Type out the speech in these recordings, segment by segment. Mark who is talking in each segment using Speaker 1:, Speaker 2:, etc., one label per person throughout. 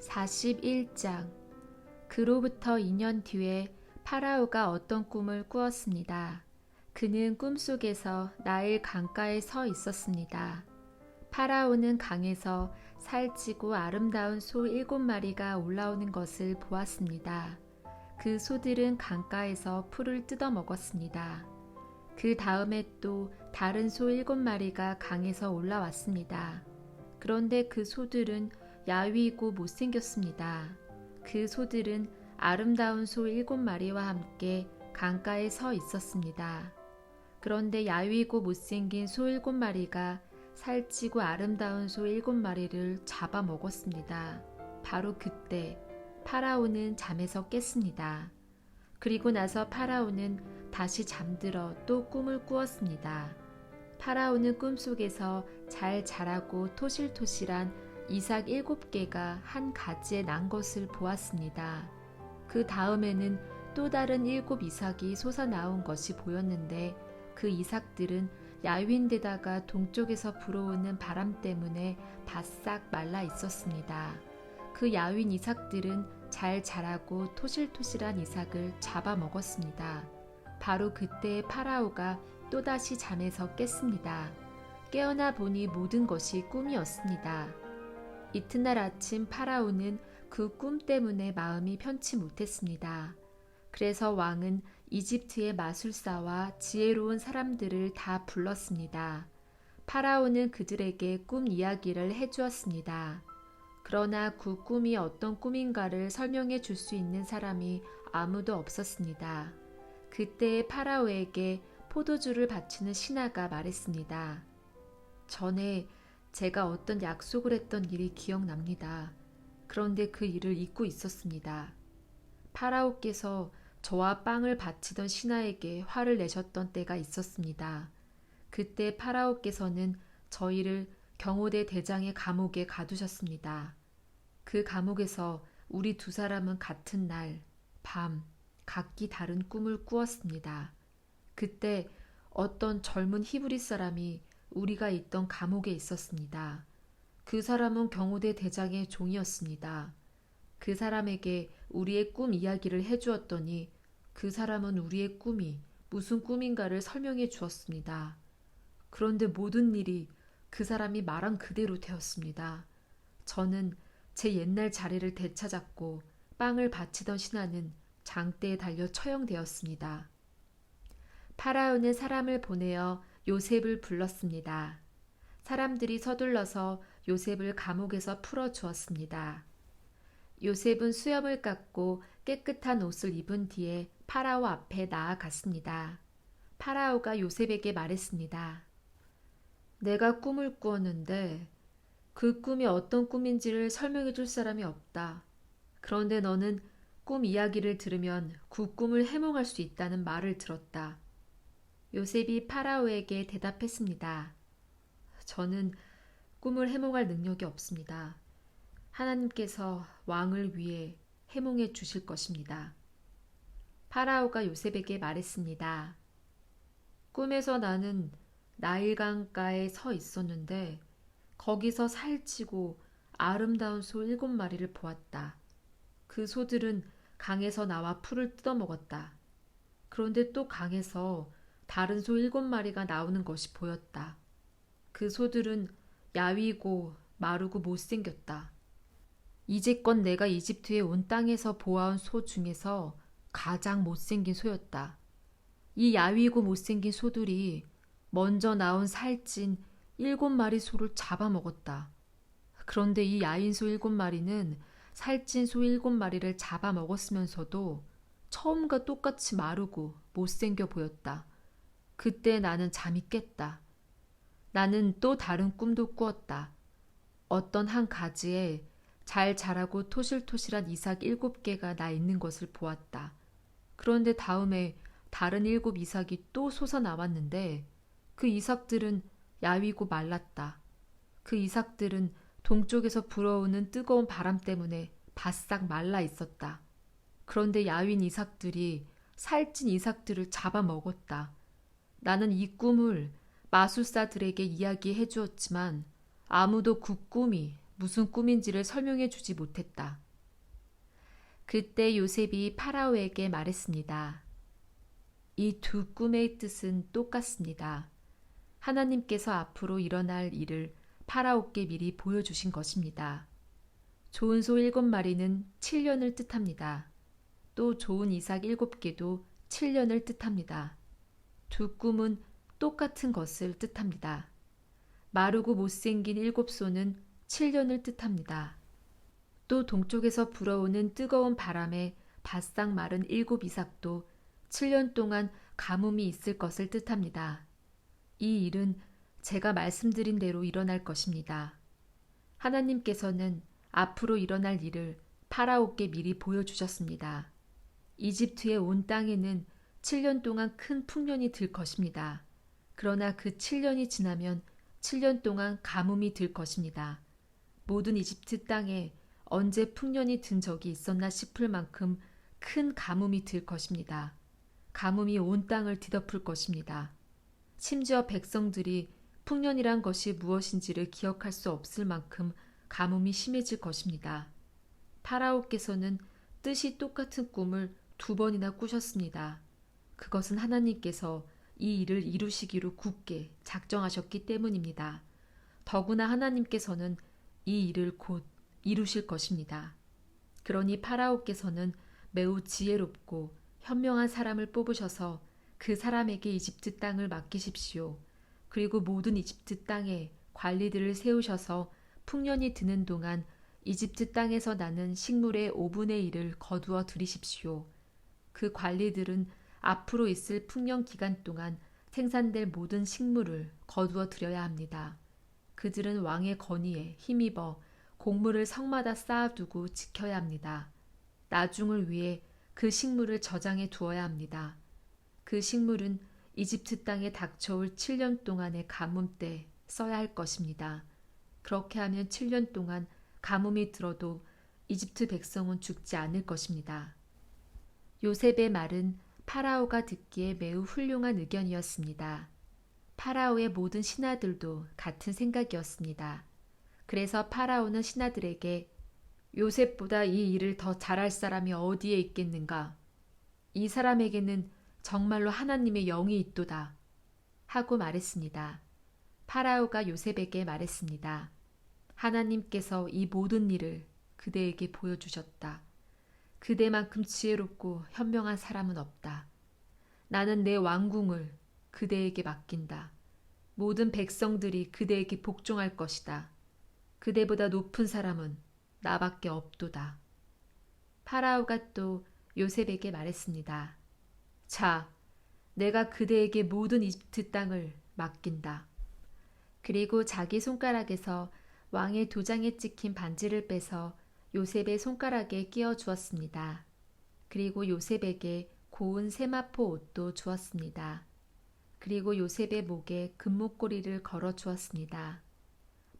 Speaker 1: 41장. 그로부터 2년 뒤에 파라오가 어떤 꿈을 꾸었습니다. 그는 꿈속에서 나일 강가에 서 있었습니다. 파라오는 강에서 살찌고 아름다운 소 7마리가 올라오는 것을 보았습니다. 그 소들은 강가에서 풀을 뜯어 먹었습니다. 그 다음에 또 다른 소 7마리가 강에서 올라왔습니다. 그런데 그 소들은 야위고 못생겼습니다. 그 소들은 아름다운 소 7마리와 함께 강가에 서 있었습니다. 그런데 야위고 못생긴 소 7마리가 살찌고 아름다운 소 7마리를 잡아먹었습니다. 바로 그때 파라오는 잠에서 깼습니다. 그리고 나서 파라오는 다시 잠들어 또 꿈을 꾸었습니다. 파라오는 꿈속에서 잘 자라고 토실토실한 이삭 7개가 한 가지에 난 것을 보았습니다. 그 다음에는 또 다른 7 이삭이 솟아나온 것이 보였는데 그 이삭들은 야윈데다가 동쪽에서 불어오는 바람 때문에 바싹 말라 있었습니다. 그 야윈 이삭들은 잘 자라고 토실토실한 이삭을 잡아먹었습니다. 바로 그때 파라오가 또다시 잠에서 깼습니다. 깨어나 보니 모든 것이 꿈이었습니다. 이튿날 아침 파라오는 그 꿈 때문에 마음이 편치 못했습니다. 그래서 왕은 이집트의 마술사와 지혜로운 사람들을 다 불렀습니다. 파라오는 그들에게 꿈 이야기를 해주었습니다. 그러나 그 꿈이 어떤 꿈인가를 설명해 줄 수 있는 사람이 아무도 없었습니다. 그때 파라오에게 포도주를 바치는 신하가 말했습니다. 전에 제가 어떤 약속을 했던 일이 기억납니다. 그런데 그 일을 잊고 있었습니다. 파라오께서 저와 빵을 바치던 신하에게 화를 내셨던 때가 있었습니다. 그때 파라오께서는 저희를 경호대 대장의 감옥에 가두셨습니다. 그 감옥에서 우리 두 사람은 같은 날, 밤, 각기 다른 꿈을 꾸었습니다. 그때 어떤 젊은 히브리 사람이 우리가 있던 감옥에 있었습니다. 그 사람은 경호대 대장의 종이었습니다. 그 사람에게 우리의 꿈 이야기를 해주었더니 그 사람은 우리의 꿈이 무슨 꿈인가를 설명해 주었습니다. 그런데 모든 일이 그 사람이 말한 그대로 되었습니다. 저는 제 옛날 자리를 되찾았고 빵을 바치던 신하는 장대에 달려 처형되었습니다. 파라오는 사람을 보내어 요셉을 불렀습니다. 사람들이 서둘러서 요셉을 감옥에서 풀어주었습니다. 요셉은 수염을 깎고 깨끗한 옷을 입은 뒤에 파라오 앞에 나아갔습니다. 파라오가 요셉에게 말했습니다. 내가 꿈을 꾸었는데 그 꿈이 어떤 꿈인지를 설명해 줄 사람이 없다. 그런데 너는 꿈 이야기를 들으면 그 꿈을 해몽할 수 있다는 말을 들었다. 요셉이 파라오에게 대답했습니다. 저는 꿈을 해몽할 능력이 없습니다. 하나님께서 왕을 위해 해몽해 주실 것입니다. 파라오가 요셉에게 말했습니다. 꿈에서 나는 나일강가에 서 있었는데 거기서 살찌고 아름다운 소 7마리를 보았다. 그 소들은 강에서 나와 풀을 뜯어먹었다. 그런데 또 강에서 다른 소 7마리가 나오는 것이 보였다. 그 소들은 야위고 마르고 못생겼다. 이제껏 내가 이집트에 온 땅에서 보아온 소 중에서 가장 못생긴 소였다. 이 야위고 못생긴 소들이 먼저 나온 살찐 7마리 소를 잡아먹었다. 그런데 이 야인 소 7마리는 살찐 소 7마리를 잡아먹었으면서도 처음과 똑같이 마르고 못생겨 보였다. 그때 나는 잠이 깼다. 나는 또 다른 꿈도 꾸었다. 어떤 한 가지에 잘 자라고 토실토실한 이삭 7개가 나 있는 것을 보았다. 그런데 다음에 다른 7 이삭이 또 솟아나왔는데 그 이삭들은 야위고 말랐다. 그 이삭들은 동쪽에서 불어오는 뜨거운 바람 때문에 바싹 말라 있었다. 그런데 야윈 이삭들이 살찐 이삭들을 잡아먹었다. 나는 이 꿈을 마술사들에게 이야기해 주었지만 아무도 그 꿈이 무슨 꿈인지를 설명해 주지 못했다. 그때 요셉이 파라오에게 말했습니다. 이 두 꿈의 뜻은 똑같습니다. 하나님께서 앞으로 일어날 일을 파라오께 미리 보여주신 것입니다. 좋은 소 7마리는 7년을 뜻합니다. 또 좋은 이삭 7개도 7년을 뜻합니다. 두 꿈은 똑같은 것을 뜻합니다. 마르고 못생긴 7소는 7년을 뜻합니다. 또 동쪽에서 불어오는 뜨거운 바람에 바싹 마른 7 이삭도 7년 동안 가뭄이 있을 것을 뜻합니다. 이 일은 제가 말씀드린 대로 일어날 것입니다. 하나님께서는 앞으로 일어날 일을 파라오께 미리 보여주셨습니다. 이집트의 온 땅에는 7년 동안 큰 풍년이 들 것입니다. 그러나 그 7년이 지나면 7년 동안 가뭄이 들 것입니다. 모든 이집트 땅에 언제 풍년이 든 적이 있었나 싶을 만큼 큰 가뭄이 들 것입니다. 가뭄이 온 땅을 뒤덮을 것입니다. 심지어 백성들이 풍년이란 것이 무엇인지를 기억할 수 없을 만큼 가뭄이 심해질 것입니다. 파라오께서는 뜻이 똑같은 꿈을 2번이나 꾸셨습니다. 그것은 하나님께서 이 일을 이루시기로 굳게 작정하셨기 때문입니다. 더구나 하나님께서는 이 일을 곧 이루실 것입니다. 그러니 파라오께서는 매우 지혜롭고 현명한 사람을 뽑으셔서 그 사람에게 이집트 땅을 맡기십시오. 그리고 모든 이집트 땅에 관리들을 세우셔서 풍년이 드는 동안 이집트 땅에서 나는 식물의 5분의 1을 거두어 들이십시오. 그 관리들은 앞으로 있을 풍년 기간 동안 생산될 모든 식물을 거두어 들여야 합니다. 그들은 왕의 건의에 힘입어 곡물을 성마다 쌓아두고 지켜야 합니다. 나중을 위해 그 식물을 저장해 두어야 합니다. 그 식물은 이집트 땅에 닥쳐올 7년 동안의 가뭄 때 써야 할 것입니다. 그렇게 하면 7년 동안 가뭄이 들어도 이집트 백성은 죽지 않을 것입니다. 요셉의 말은 파라오가 듣기에 매우 훌륭한 의견이었습니다. 파라오의 모든 신하들도 같은 생각이었습니다. 그래서 파라오는 신하들에게 요셉보다 이 일을 더 잘할 사람이 어디에 있겠는가? 이 사람에게는 정말로 하나님의 영이 있도다. 하고 말했습니다. 파라오가 요셉에게 말했습니다. 하나님께서 이 모든 일을 그대에게 보여주셨다. 그대만큼 지혜롭고 현명한 사람은 없다. 나는 내 왕궁을 그대에게 맡긴다. 모든 백성들이 그대에게 복종할 것이다. 그대보다 높은 사람은 나밖에 없도다. 파라오가 또 요셉에게 말했습니다. 자, 내가 그대에게 모든 이집트 땅을 맡긴다. 그리고 자기 손가락에서 왕의 도장에 찍힌 반지를 빼서 요셉의 손가락에 끼워 주었습니다. 그리고 요셉에게 고운 세마포 옷도 주었습니다. 그리고 요셉의 목에 금목걸이를 걸어 주었습니다.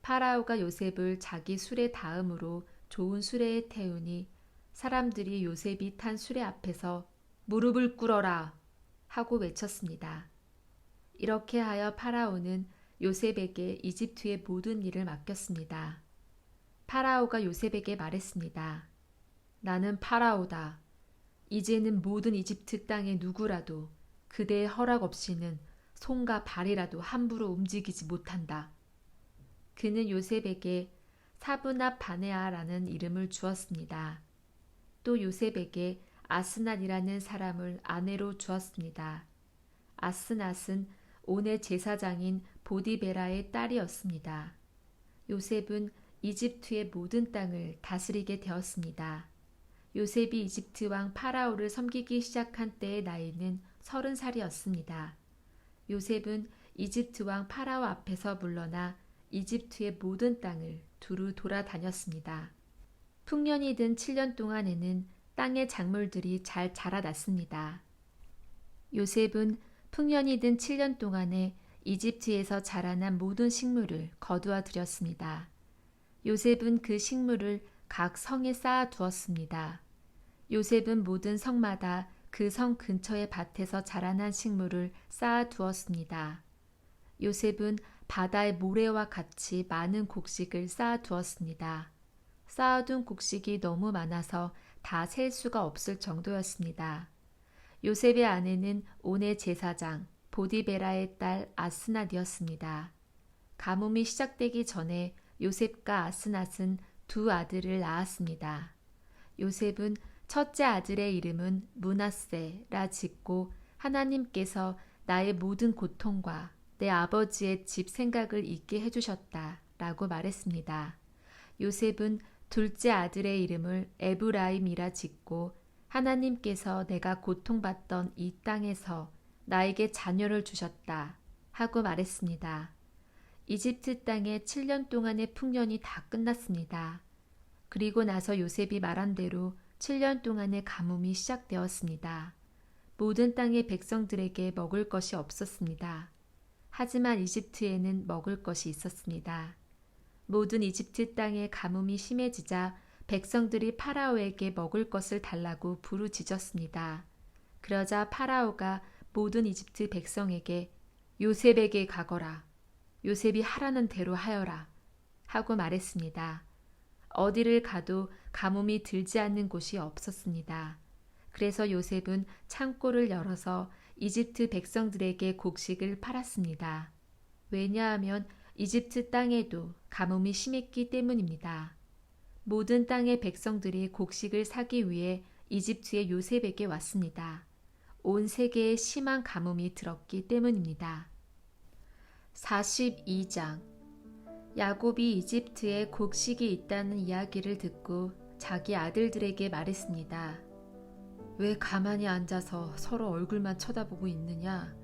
Speaker 1: 파라오가 요셉을 자기 수레 다음으로 좋은 수레에 태우니 사람들이 요셉이 탄 수레 앞에서 무릎을 꿇어라 하고 외쳤습니다. 이렇게 하여 파라오는 요셉에게 이집트의 모든 일을 맡겼습니다. 파라오가 요셉에게 말했습니다. 나는 파라오다. 이제는 모든 이집트 땅의 누구라도 그대의 허락 없이는 손과 발이라도 함부로 움직이지 못한다. 그는 요셉에게 사브낫 바네아라는 이름을 주었습니다. 또 요셉에게 아스낫이라는 사람을 아내로 주었습니다. 아스낫은 온의 제사장인 보디베라의 딸이었습니다. 요셉은 이집트의 모든 땅을 다스리게 되었습니다. 요셉이 이집트 왕 파라오를 섬기기 시작한 때의 나이는 30살이었습니다. 요셉은 이집트 왕 파라오 앞에서 물러나 이집트의 모든 땅을 두루 돌아다녔습니다. 풍년이 든 7년 동안에는 땅의 작물들이 잘 자라났습니다. 요셉은 풍년이 든 7년 동안에 이집트에서 자라난 모든 식물을 거두어 들였습니다. 요셉은 그 식물을 각 성에 쌓아 두었습니다. 요셉은 모든 성마다 그 성 근처의 밭에서 자라난 식물을 쌓아 두었습니다. 요셉은 바다의 모래와 같이 많은 곡식을 쌓아두었습니다. 쌓아둔 곡식이 너무 많아서 다 셀 수가 없을 정도였습니다. 요셉의 아내는 온의 제사장 보디베라의 딸 아스낫이었습니다. 가뭄이 시작되기 전에 요셉과 아스낫은 두 아들을 낳았습니다. 요셉은 첫째 아들의 이름은 므낫세라 짓고 하나님께서 나의 모든 고통과 내 아버지의 집 생각을 잊게 해주셨다 라고 말했습니다. 요셉은 둘째 아들의 이름을 에브라임이라 짓고 하나님께서 내가 고통받던 이 땅에서 나에게 자녀를 주셨다 하고 말했습니다. 이집트 땅에 7년 동안의 풍년이 다 끝났습니다. 그리고 나서 요셉이 말한 대로 7년 동안의 가뭄이 시작되었습니다. 모든 땅의 백성들에게 먹을 것이 없었습니다. 하지만 이집트에는 먹을 것이 있었습니다. 모든 이집트 땅의 가뭄이 심해지자 백성들이 파라오에게 먹을 것을 달라고 부르짖었습니다. 그러자 파라오가 모든 이집트 백성에게 요셉에게 가거라. 요셉이 하라는 대로 하여라. 하고 말했습니다. 어디를 가도 가뭄이 들지 않는 곳이 없었습니다. 그래서 요셉은 창고를 열어서 이집트 백성들에게 곡식을 팔았습니다. 왜냐하면 이집트 땅에도 가뭄이 심했기 때문입니다. 모든 땅의 백성들이 곡식을 사기 위해 이집트의 요셉에게 왔습니다. 온 세계에 심한 가뭄이 들었기 때문입니다. 42장 야곱이 이집트에 곡식이 있다는 이야기를 듣고 자기 아들들에게 말했습니다. 왜 가만히 앉아서 서로 얼굴만 쳐다보고 있느냐?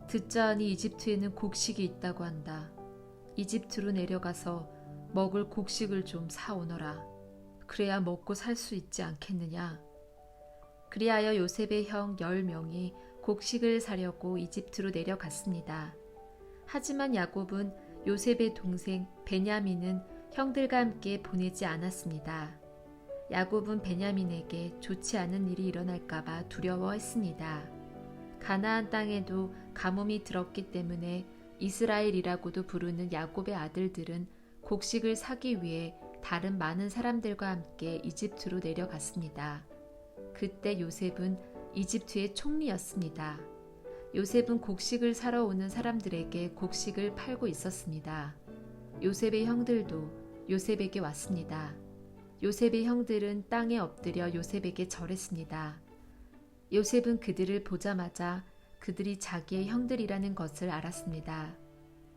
Speaker 1: 듣자하니 이집트에는 곡식이 있다고 한다. 이집트로 내려가서 먹을 곡식을 좀 사오너라. 그래야 먹고 살 수 있지 않겠느냐? 그리하여 요셉의 형 10명이 곡식을 사려고 이집트로 내려갔습니다. 하지만 야곱은 요셉의 동생 베냐민은 형들과 함께 보내지 않았습니다. 야곱은 베냐민에게 좋지 않은 일이 일어날까봐 두려워했습니다. 가나안 땅에도 가뭄이 들었기 때문에 이스라엘이라고도 부르는 야곱의 아들들은 곡식을 사기 위해 다른 많은 사람들과 함께 이집트로 내려갔습니다. 그때 요셉은 이집트의 총리였습니다. 요셉은 곡식을 사러 오는 사람들에게 곡식을 팔고 있었습니다. 요셉의 형들도 요셉에게 왔습니다. 요셉의 형들은 땅에 엎드려 요셉에게 절했습니다. 요셉은 그들을 보자마자 그들이 자기의 형들이라는 것을 알았습니다.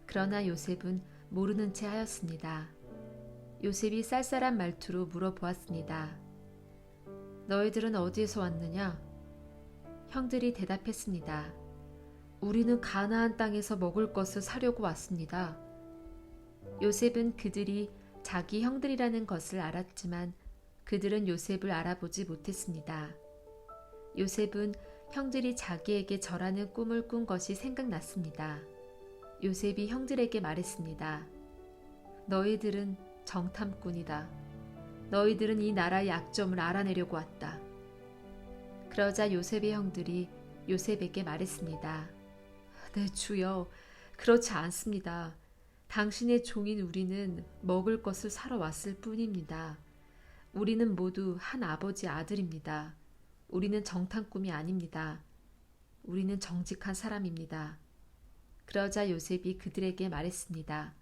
Speaker 1: 그러나 요셉은 모르는 채 하였습니다. 요셉이 쌀쌀한 말투로 물어보았습니다. 너희들은 어디에서 왔느냐? 형들이 대답했습니다. 우리는 가나안 땅에서 먹을 것을 사려고 왔습니다. 요셉은 그들이 자기 형들이라는 것을 알았지만 그들은 요셉을 알아보지 못했습니다. 요셉은 형들이 자기에게 절하는 꿈을 꾼 것이 생각났습니다. 요셉이 형들에게 말했습니다. 너희들은 정탐꾼이다. 너희들은 이 나라의 약점을 알아내려고 왔다. 그러자 요셉의 형들이 요셉에게 말했습니다. 네, 주여, 그렇지 않습니다. 당신의 종인 우리는 먹을 것을 사러 왔을 뿐입니다. 우리는 모두 한 아버지 아들입니다. 우리는 정탐꾼이 아닙니다. 우리는 정직한 사람입니다. 그러자 요셉이 그들에게 말했습니다.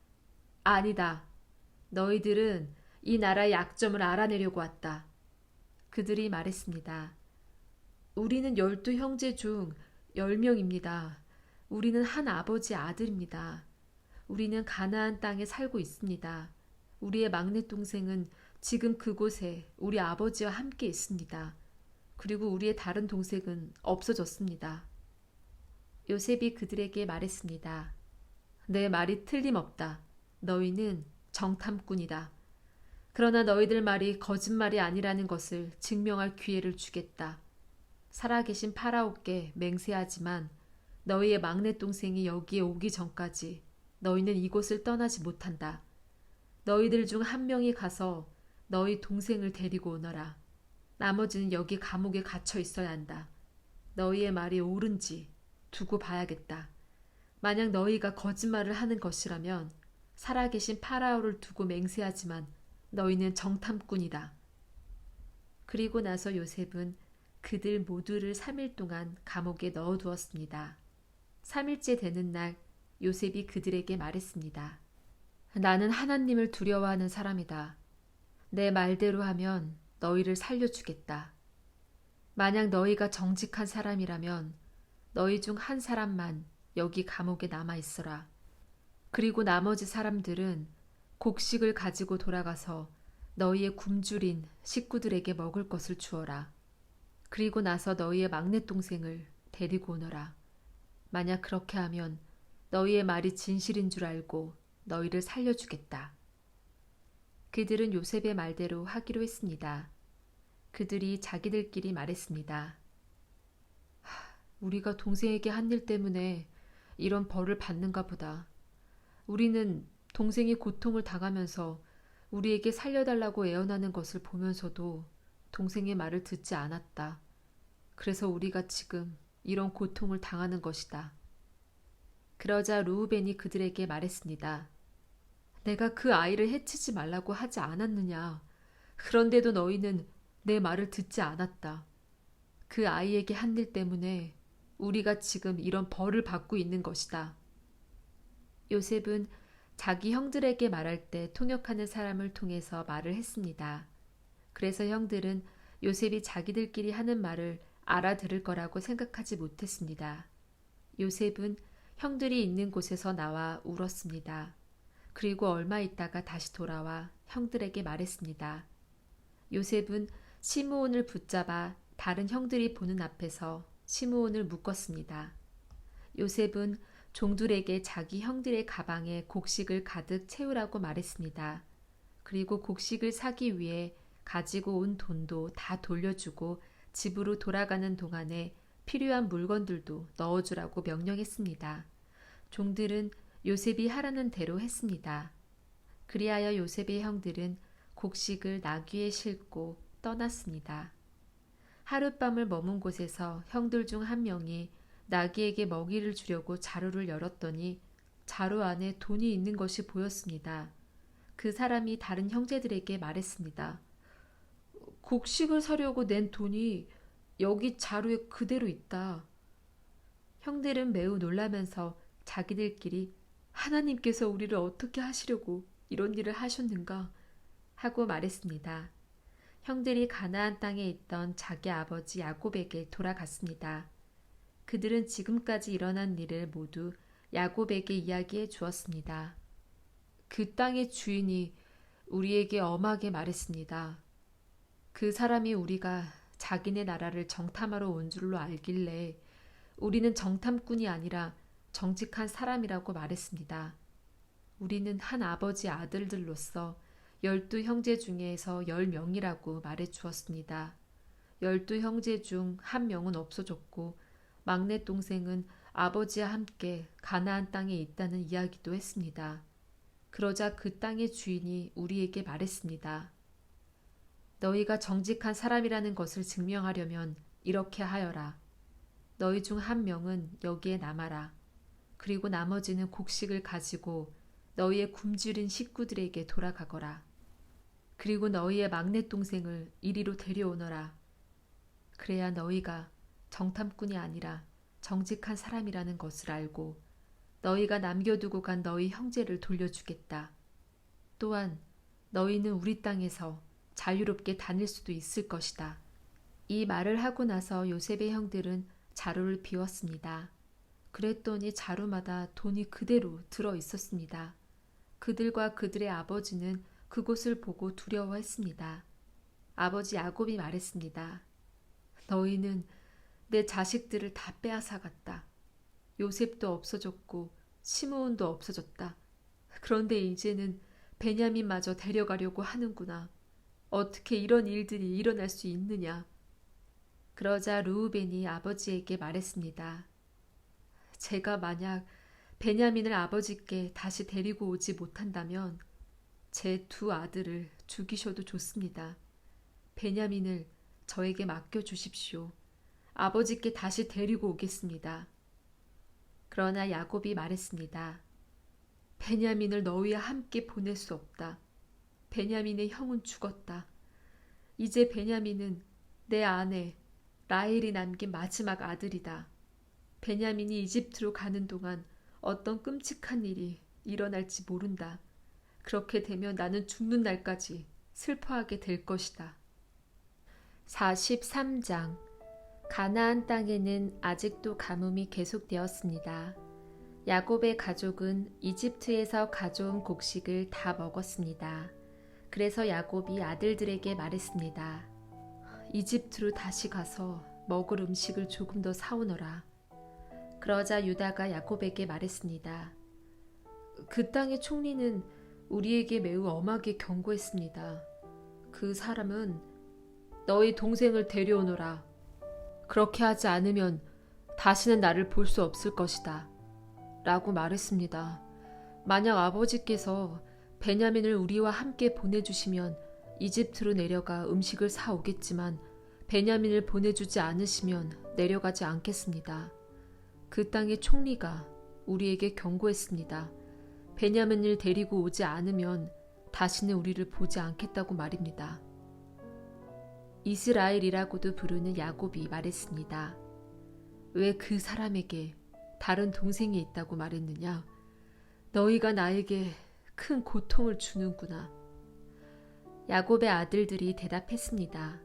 Speaker 1: 아니다. 너희들은 이 나라의 약점을 알아내려고 왔다. 그들이 말했습니다. 우리는 12형제 중 10명입니다. 우리는 한 아버지 아들입니다. 우리는 가나안 땅에 살고 있습니다. 우리의 막내 동생은 지금 그곳에 우리 아버지와 함께 있습니다. 그리고 우리의 다른 동생은 없어졌습니다. 요셉이 그들에게 말했습니다. 내 말이 틀림없다. 너희는 정탐꾼이다. 그러나 너희들 말이 거짓말이 아니라는 것을 증명할 기회를 주겠다. 살아계신 파라오께 맹세하지만 너희의 막내 동생이 여기에 오기 전까지 너희는 이곳을 떠나지 못한다. 너희들 중 한 명이 가서 너희 동생을 데리고 오너라. 나머지는 여기 감옥에 갇혀 있어야 한다. 너희의 말이 옳은지 두고 봐야겠다. 만약 너희가 거짓말을 하는 것이라면 살아계신 파라오를 두고 맹세하지만 너희는 정탐꾼이다. 그리고 나서 요셉은 그들 모두를 3일 동안 감옥에 넣어두었습니다. 3일째 되는 날 요셉이 그들에게 말했습니다. 나는 하나님을 두려워하는 사람이다. 내 말대로 하면 너희를 살려주겠다. 만약 너희가 정직한 사람이라면 너희 중 한 사람만 여기 감옥에 남아 있어라. 그리고 나머지 사람들은 곡식을 가지고 돌아가서 너희의 굶주린 식구들에게 먹을 것을 주어라. 그리고 나서 너희의 막내 동생을 데리고 오너라. 만약 그렇게 하면 너희의 말이 진실인 줄 알고 너희를 살려주겠다. 그들은 요셉의 말대로 하기로 했습니다. 그들이 자기들끼리 말했습니다. 우리가 동생에게 한 일 때문에 이런 벌을 받는가 보다. 우리는 동생이 고통을 당하면서 우리에게 살려달라고 애원하는 것을 보면서도 동생의 말을 듣지 않았다. 그래서 우리가 지금 이런 고통을 당하는 것이다. 그러자 루우벤이 그들에게 말했습니다. 내가 그 아이를 해치지 말라고 하지 않았느냐. 그런데도 너희는 내 말을 듣지 않았다. 그 아이에게 한 일 때문에 우리가 지금 이런 벌을 받고 있는 것이다. 요셉은 자기 형들에게 말할 때 통역하는 사람을 통해서 말을 했습니다. 그래서 형들은 요셉이 자기들끼리 하는 말을 알아들을 거라고 생각하지 못했습니다. 요셉은 형들이 있는 곳에서 나와 울었습니다. 그리고 얼마 있다가 다시 돌아와 형들에게 말했습니다. 요셉은 시므온을 붙잡아 다른 형들이 보는 앞에서 시므온을 묶었습니다. 요셉은 종들에게 자기 형들의 가방에 곡식을 가득 채우라고 말했습니다. 그리고 곡식을 사기 위해 가지고 온 돈도 다 돌려주고 집으로 돌아가는 동안에 필요한 물건들도 넣어주라고 명령했습니다. 종들은 요셉이 하라는 대로 했습니다. 그리하여 요셉의 형들은 곡식을 나귀에 싣고 떠났습니다. 하룻밤을 머문 곳에서 형들 중 한 명이 나귀에게 먹이를 주려고 자루를 열었더니 자루 안에 돈이 있는 것이 보였습니다. 그 사람이 다른 형제들에게 말했습니다. 곡식을 사려고 낸 돈이 여기 자루에 그대로 있다. 형들은 매우 놀라면서 자기들끼리 하나님께서 우리를 어떻게 하시려고 이런 일을 하셨는가 하고 말했습니다. 형들이 가나안 땅에 있던 자기 아버지 야곱에게 돌아갔습니다. 그들은 지금까지 일어난 일을 모두 야곱에게 이야기해 주었습니다. 그 땅의 주인이 우리에게 엄하게 말했습니다. 그 사람이 우리가 자기네 나라를 정탐하러 온 줄로 알길래 우리는 정탐꾼이 아니라 정직한 사람이라고 말했습니다. 우리는 한 아버지 아들들로서 12형제 중에서 10명이라고 말해 주었습니다. 12형제 중 한 명은 없어졌고 막내 동생은 아버지와 함께 가나안 땅에 있다는 이야기도 했습니다. 그러자 그 땅의 주인이 우리에게 말했습니다. 너희가 정직한 사람이라는 것을 증명하려면 이렇게 하여라. 너희 중 한 명은 여기에 남아라. 그리고 나머지는 곡식을 가지고 너희의 굶주린 식구들에게 돌아가거라. 그리고 너희의 막내 동생을 이리로 데려오너라. 그래야 너희가 정탐꾼이 아니라 정직한 사람이라는 것을 알고 너희가 남겨두고 간 너희 형제를 돌려주겠다. 또한 너희는 우리 땅에서 자유롭게 다닐 수도 있을 것이다. 이 말을 하고 나서 요셉의 형들은 자루를 비웠습니다. 그랬더니 자루마다 돈이 그대로 들어 있었습니다. 그들과 그들의 아버지는 그곳을 보고 두려워했습니다. 아버지 야곱이 말했습니다. 너희는 내 자식들을 다 빼앗아갔다. 요셉도 없어졌고 시므온도 없어졌다. 그런데 이제는 베냐민마저 데려가려고 하는구나. 어떻게 이런 일들이 일어날 수 있느냐. 그러자 르우벤이 아버지에게 말했습니다. 제가 만약 베냐민을 아버지께 다시 데리고 오지 못한다면 제 두 아들을 죽이셔도 좋습니다. 베냐민을 저에게 맡겨주십시오. 아버지께 다시 데리고 오겠습니다. 그러나 야곱이 말했습니다. 베냐민을 너희와 함께 보낼 수 없다. 베냐민의 형은 죽었다. 이제 베냐민은 내 아내 라헬이 남긴 마지막 아들이다. 베냐민이 이집트로 가는 동안 어떤 끔찍한 일이 일어날지 모른다. 그렇게 되면 나는 죽는 날까지 슬퍼하게 될 것이다. 43장. 가나안 땅에는 아직도 가뭄이 계속되었습니다. 야곱의 가족은 이집트에서 가져온 곡식을 다 먹었습니다. 그래서 야곱이 아들들에게 말했습니다. 이집트로 다시 가서 먹을 음식을 조금 더 사오너라. 그러자 유다가 야곱에게 말했습니다. 그 땅의 총리는 우리에게 매우 엄하게 경고했습니다. 그 사람은 너희 동생을 데려오너라. 그렇게 하지 않으면 다시는 나를 볼 수 없을 것이다. 라고 말했습니다. 만약 아버지께서 베냐민을 우리와 함께 보내주시면 이집트로 내려가 음식을 사오겠지만 베냐민을 보내주지 않으시면 내려가지 않겠습니다. 그 땅의 총리가 우리에게 경고했습니다. 베냐민을 데리고 오지 않으면 다시는 우리를 보지 않겠다고 말입니다. 이스라엘이라고도 부르는 야곱이 말했습니다. 왜 그 사람에게 다른 동생이 있다고 말했느냐? 너희가 나에게 큰 고통을 주는구나. 야곱의 아들들이 대답했습니다.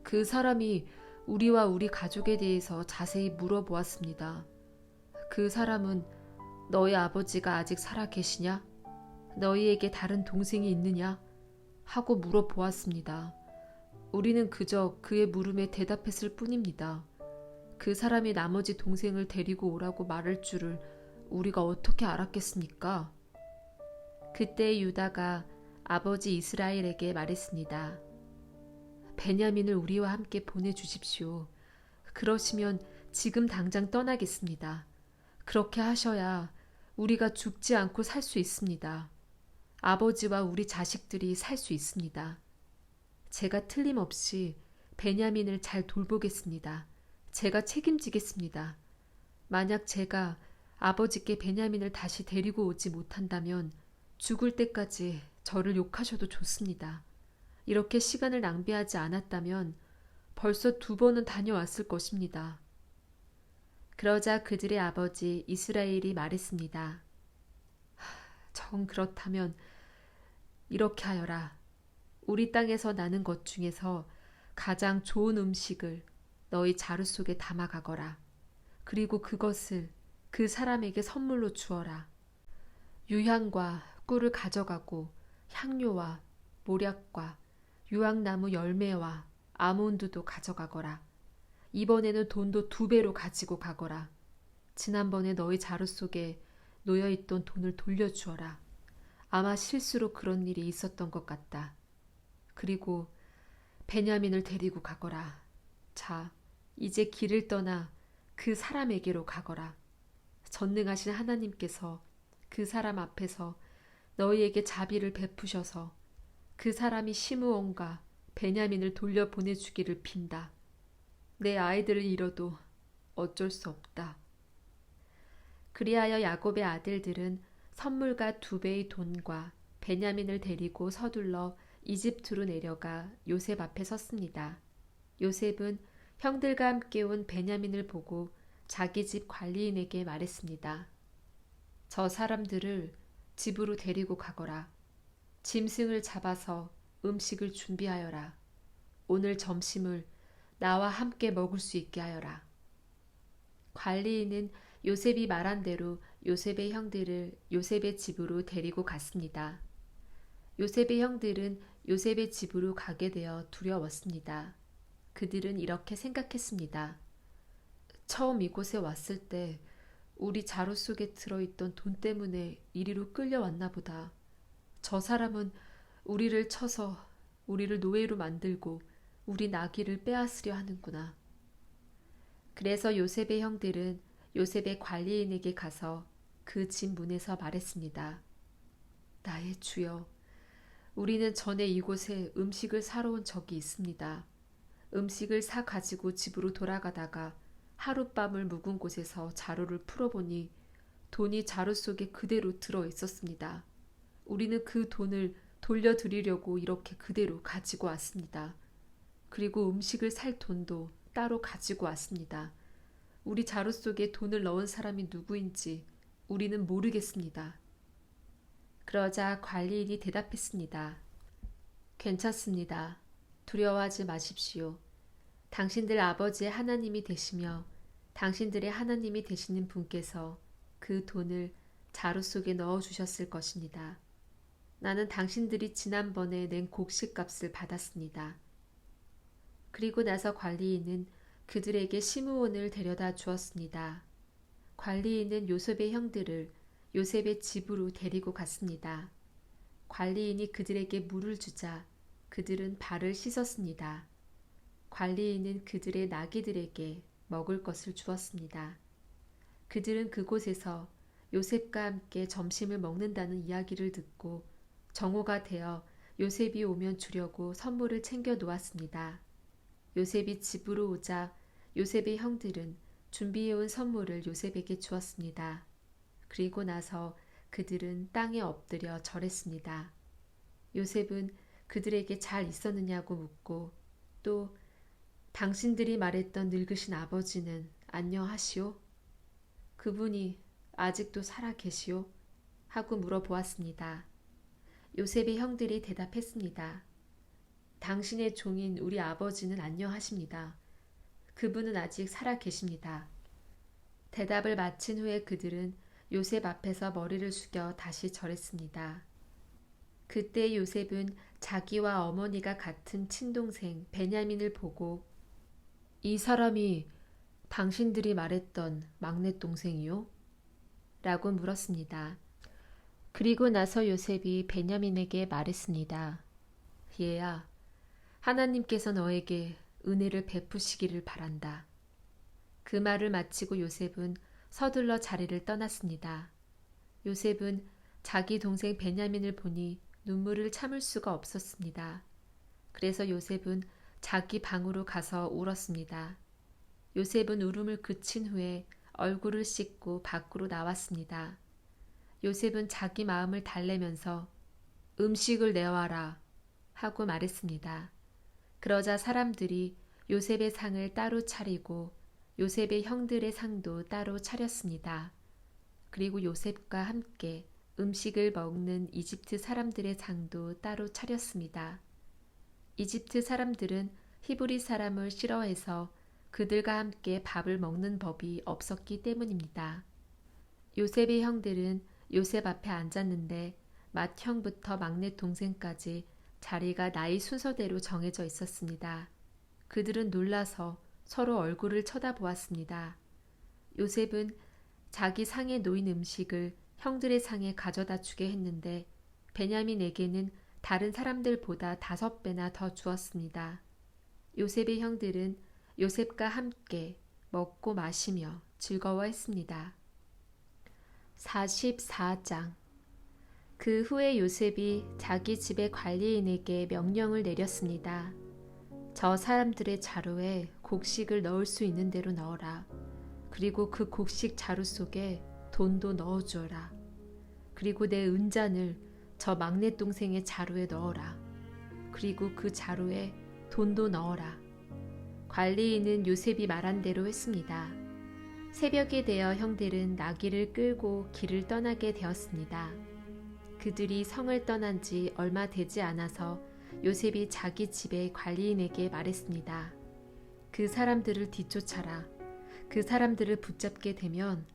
Speaker 1: 그 사람이 우리와 우리 가족에 대해서 자세히 물어보았습니다. 그 사람은 너희 아버지가 아직 살아 계시냐? 너희에게 다른 동생이 있느냐? 하고 물어보았습니다. 우리는 그저 그의 물음에 대답했을 뿐입니다. 그 사람이 나머지 동생을 데리고 오라고 말할 줄을 우리가 어떻게 알았겠습니까? 그때 유다가 아버지 이스라엘에게 말했습니다. 베냐민을 우리와 함께 보내주십시오. 그러시면 지금 당장 떠나겠습니다. 그렇게 하셔야 우리가 죽지 않고 살 수 있습니다. 아버지와 우리 자식들이 살 수 있습니다. 제가 틀림없이 베냐민을 잘 돌보겠습니다. 제가 책임지겠습니다. 만약 제가 아버지께 베냐민을 다시 데리고 오지 못한다면 죽을 때까지 저를 욕하셔도 좋습니다. 이렇게 시간을 낭비하지 않았다면 벌써 2번은 다녀왔을 것입니다. 그러자 그들의 아버지 이스라엘이 말했습니다. 정 그렇다면 이렇게 하여라. 우리 땅에서 나는 것 중에서 가장 좋은 음식을 너희 자루 속에 담아가거라. 그리고 그것을 그 사람에게 선물로 주어라. 유향과 꿀을 가져가고 향료와 모략과 유황나무 열매와 아몬드도 가져가거라. 이번에는 돈도 2배로 가지고 가거라. 지난번에 너희 자루 속에 놓여있던 돈을 돌려주어라. 아마 실수로 그런 일이 있었던 것 같다. 그리고 베냐민을 데리고 가거라. 자, 이제 길을 떠나 그 사람에게로 가거라. 전능하신 하나님께서 그 사람 앞에서 너희에게 자비를 베푸셔서 그 사람이 시므온과 베냐민을 돌려보내주기를 빈다. 내 아이들을 잃어도 어쩔 수 없다. 그리하여 야곱의 아들들은 선물과 2배의 돈과 베냐민을 데리고 서둘러 이집트로 내려가 요셉 앞에 섰습니다. 요셉은 형들과 함께 온 베냐민을 보고 자기 집 관리인에게 말했습니다. 저 사람들을 집으로 데리고 가거라. 짐승을 잡아서 음식을 준비하여라. 오늘 점심을 나와 함께 먹을 수 있게 하여라. 관리인은 요셉이 말한 대로 요셉의 형들을 요셉의 집으로 데리고 갔습니다. 요셉의 형들은 요셉의 집으로 가게 되어 두려웠습니다. 그들은 이렇게 생각했습니다. 처음 이곳에 왔을 때 우리 자루 속에 들어있던 돈 때문에 이리로 끌려왔나 보다. 저 사람은 우리를 쳐서 우리를 노예로 만들고 우리 나귀를 빼앗으려 하는구나. 그래서 요셉의 형들은 요셉의 관리인에게 가서 그 집 문에서 말했습니다. 나의 주여, 우리는 전에 이곳에 음식을 사러 온 적이 있습니다. 음식을 사 가지고 집으로 돌아가다가 하룻밤을 묵은 곳에서 자루를 풀어보니 돈이 자루 속에 그대로 들어 있었습니다. 우리는 그 돈을 돌려드리려고 이렇게 그대로 가지고 왔습니다. 그리고 음식을 살 돈도 따로 가지고 왔습니다. 우리 자루 속에 돈을 넣은 사람이 누구인지 우리는 모르겠습니다. 그러자 관리인이 대답했습니다. 괜찮습니다. 두려워하지 마십시오. 당신들 아버지의 하나님이 되시며 당신들의 하나님이 되시는 분께서 그 돈을 자루 속에 넣어주셨을 것입니다. 나는 당신들이 지난번에 낸 곡식값을 받았습니다. 그리고 나서 관리인은 그들에게 시므온을 데려다 주었습니다. 관리인은 요셉의 형들을 요셉의 집으로 데리고 갔습니다. 관리인이 그들에게 물을 주자 그들은 발을 씻었습니다. 관리인은 그들의 나귀들에게 먹을 것을 주었습니다. 그들은 그곳에서 요셉과 함께 점심을 먹는다는 이야기를 듣고 정오가 되어 요셉이 오면 주려고 선물을 챙겨 놓았습니다. 요셉이 집으로 오자 요셉의 형들은 준비해온 선물을 요셉에게 주었습니다. 그리고 나서 그들은 땅에 엎드려 절했습니다. 요셉은 그들에게 잘 있었느냐고 묻고 또 당신들이 말했던 늙으신 아버지는 안녕하시오? 그분이 아직도 살아 계시오? 하고 물어보았습니다. 요셉의 형들이 대답했습니다. 당신의 종인 우리 아버지는 안녕하십니다. 그분은 아직 살아 계십니다. 대답을 마친 후에 그들은 요셉 앞에서 머리를 숙여 다시 절했습니다. 그때 요셉은 자기와 어머니가 같은 친동생 베냐민을 보고 이 사람이 당신들이 말했던 막내 동생이요? 라고 물었습니다. 그리고 나서 요셉이 베냐민에게 말했습니다. 얘야, 하나님께서 너에게 은혜를 베푸시기를 바란다. 그 말을 마치고 요셉은 서둘러 자리를 떠났습니다. 요셉은 자기 동생 베냐민을 보니 눈물을 참을 수가 없었습니다. 그래서 요셉은 자기 방으로 가서 울었습니다. 요셉은 울음을 그친 후에 얼굴을 씻고 밖으로 나왔습니다. 요셉은 자기 마음을 달래면서 음식을 내와라 하고 말했습니다. 그러자 사람들이 요셉의 상을 따로 차리고 요셉의 형들의 상도 따로 차렸습니다. 그리고 요셉과 함께 음식을 먹는 이집트 사람들의 상도 따로 차렸습니다. 이집트 사람들은 히브리 사람을 싫어해서 그들과 함께 밥을 먹는 법이 없었기 때문입니다. 요셉의 형들은 요셉 앞에 앉았는데 맏형부터 막내 동생까지 자리가 나이 순서대로 정해져 있었습니다. 그들은 놀라서 서로 얼굴을 쳐다보았습니다. 요셉은 자기 상에 놓인 음식을 형들의 상에 가져다 주게 했는데 베냐민에게는 다른 사람들보다 5배나 더 주었습니다. 요셉의 형들은 요셉과 함께 먹고 마시며 즐거워했습니다. 44장. 그 후에 요셉이 자기 집의 관리인에게 명령을 내렸습니다. 저 사람들의 자루에 곡식을 넣을 수 있는 대로 넣어라. 그리고 그 곡식 자루 속에 돈도 넣어주어라. 그리고 내 은잔을 저 막내 동생의 자루에 넣어라. 그리고 그 자루에 돈도 넣어라. 관리인은 요셉이 말한 대로 했습니다. 새벽이 되어 형들은 나귀를 끌고 길을 떠나게 되었습니다. 그들이 성을 떠난 지 얼마 되지 않아서 요셉이 자기 집의 관리인에게 말했습니다. 그 사람들을 뒤쫓아라. 그 사람들을 붙잡게 되면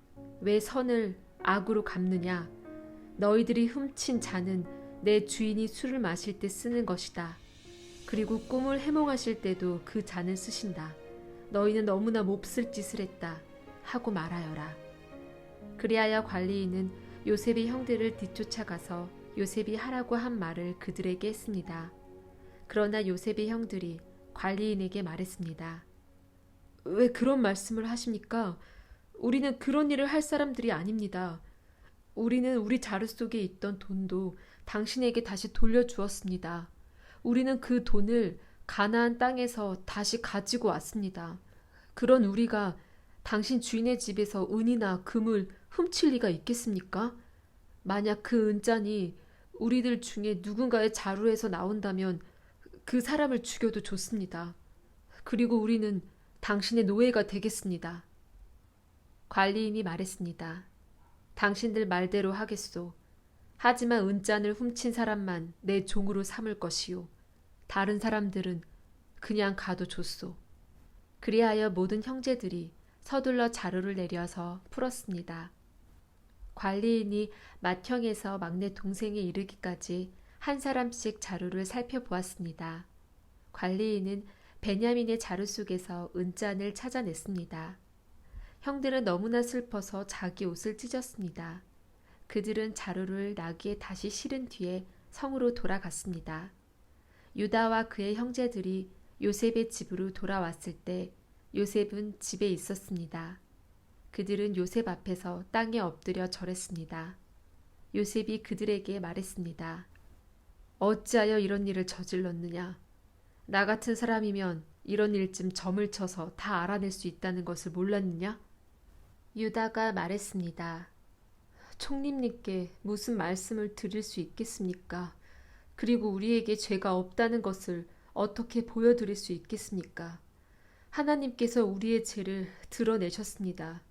Speaker 1: 왜 선을 악으로 갚느냐? 너희들이 훔친 잔은 내 주인이 술을 마실 때 쓰는 것이다. 그리고 꿈을 해몽하실 때도 그 잔을 쓰신다. 너희는 너무나 몹쓸 짓을 했다. 하고 말하여라. 그리하여 관리인은 요셉의 형들을 뒤쫓아가서 요셉이 하라고 한 말을 그들에게 했습니다. 그러나 요셉의 형들이 관리인에게 말했습니다. 왜 그런 말씀을 하십니까? 우리는 그런 일을 할 사람들이 아닙니다. 우리는 우리 자루 속에 있던 돈도 당신에게 다시 돌려주었습니다. 우리는 그 돈을 가나안 땅에서 다시 가지고 왔습니다. 그런 우리가 당신 주인의 집에서 은이나 금을 훔칠 리가 있겠습니까? 만약 그 은잔이 우리들 중에 누군가의 자루에서 나온다면 그 사람을 죽여도 좋습니다. 그리고 우리는 당신의 노예가 되겠습니다. 관리인이 말했습니다. 당신들 말대로 하겠소. 하지만 은잔을 훔친 사람만 내 종으로 삼을 것이요. 다른 사람들은 그냥 가도 좋소. 그리하여 모든 형제들이 서둘러 자루를 내려서 풀었습니다. 관리인이 맏형에서 막내 동생에 이르기까지 한 사람씩 자루를 살펴보았습니다. 관리인은 베냐민의 자루 속에서 은잔을 찾아냈습니다. 형들은 너무나 슬퍼서 자기 옷을 찢었습니다. 그들은 자루를 나귀에 다시 실은 뒤에 성으로 돌아갔습니다. 유다와 그의 형제들이 요셉의 집으로 돌아왔을 때 요셉은 집에 있었습니다. 그들은 요셉 앞에서 땅에 엎드려 절했습니다. 요셉이 그들에게 말했습니다. 어찌하여 이런 일을 저질렀느냐? 나 같은 사람이면 이런 일쯤 점을 쳐서 다 알아낼 수 있다는 것을 몰랐느냐? 유다가 말했습니다. 총리님께 무슨 말씀을 드릴 수 있겠습니까? 그리고 우리에게 죄가 없다는 것을 어떻게 보여드릴 수 있겠습니까? 하나님께서 우리의 죄를 드러내셨습니다.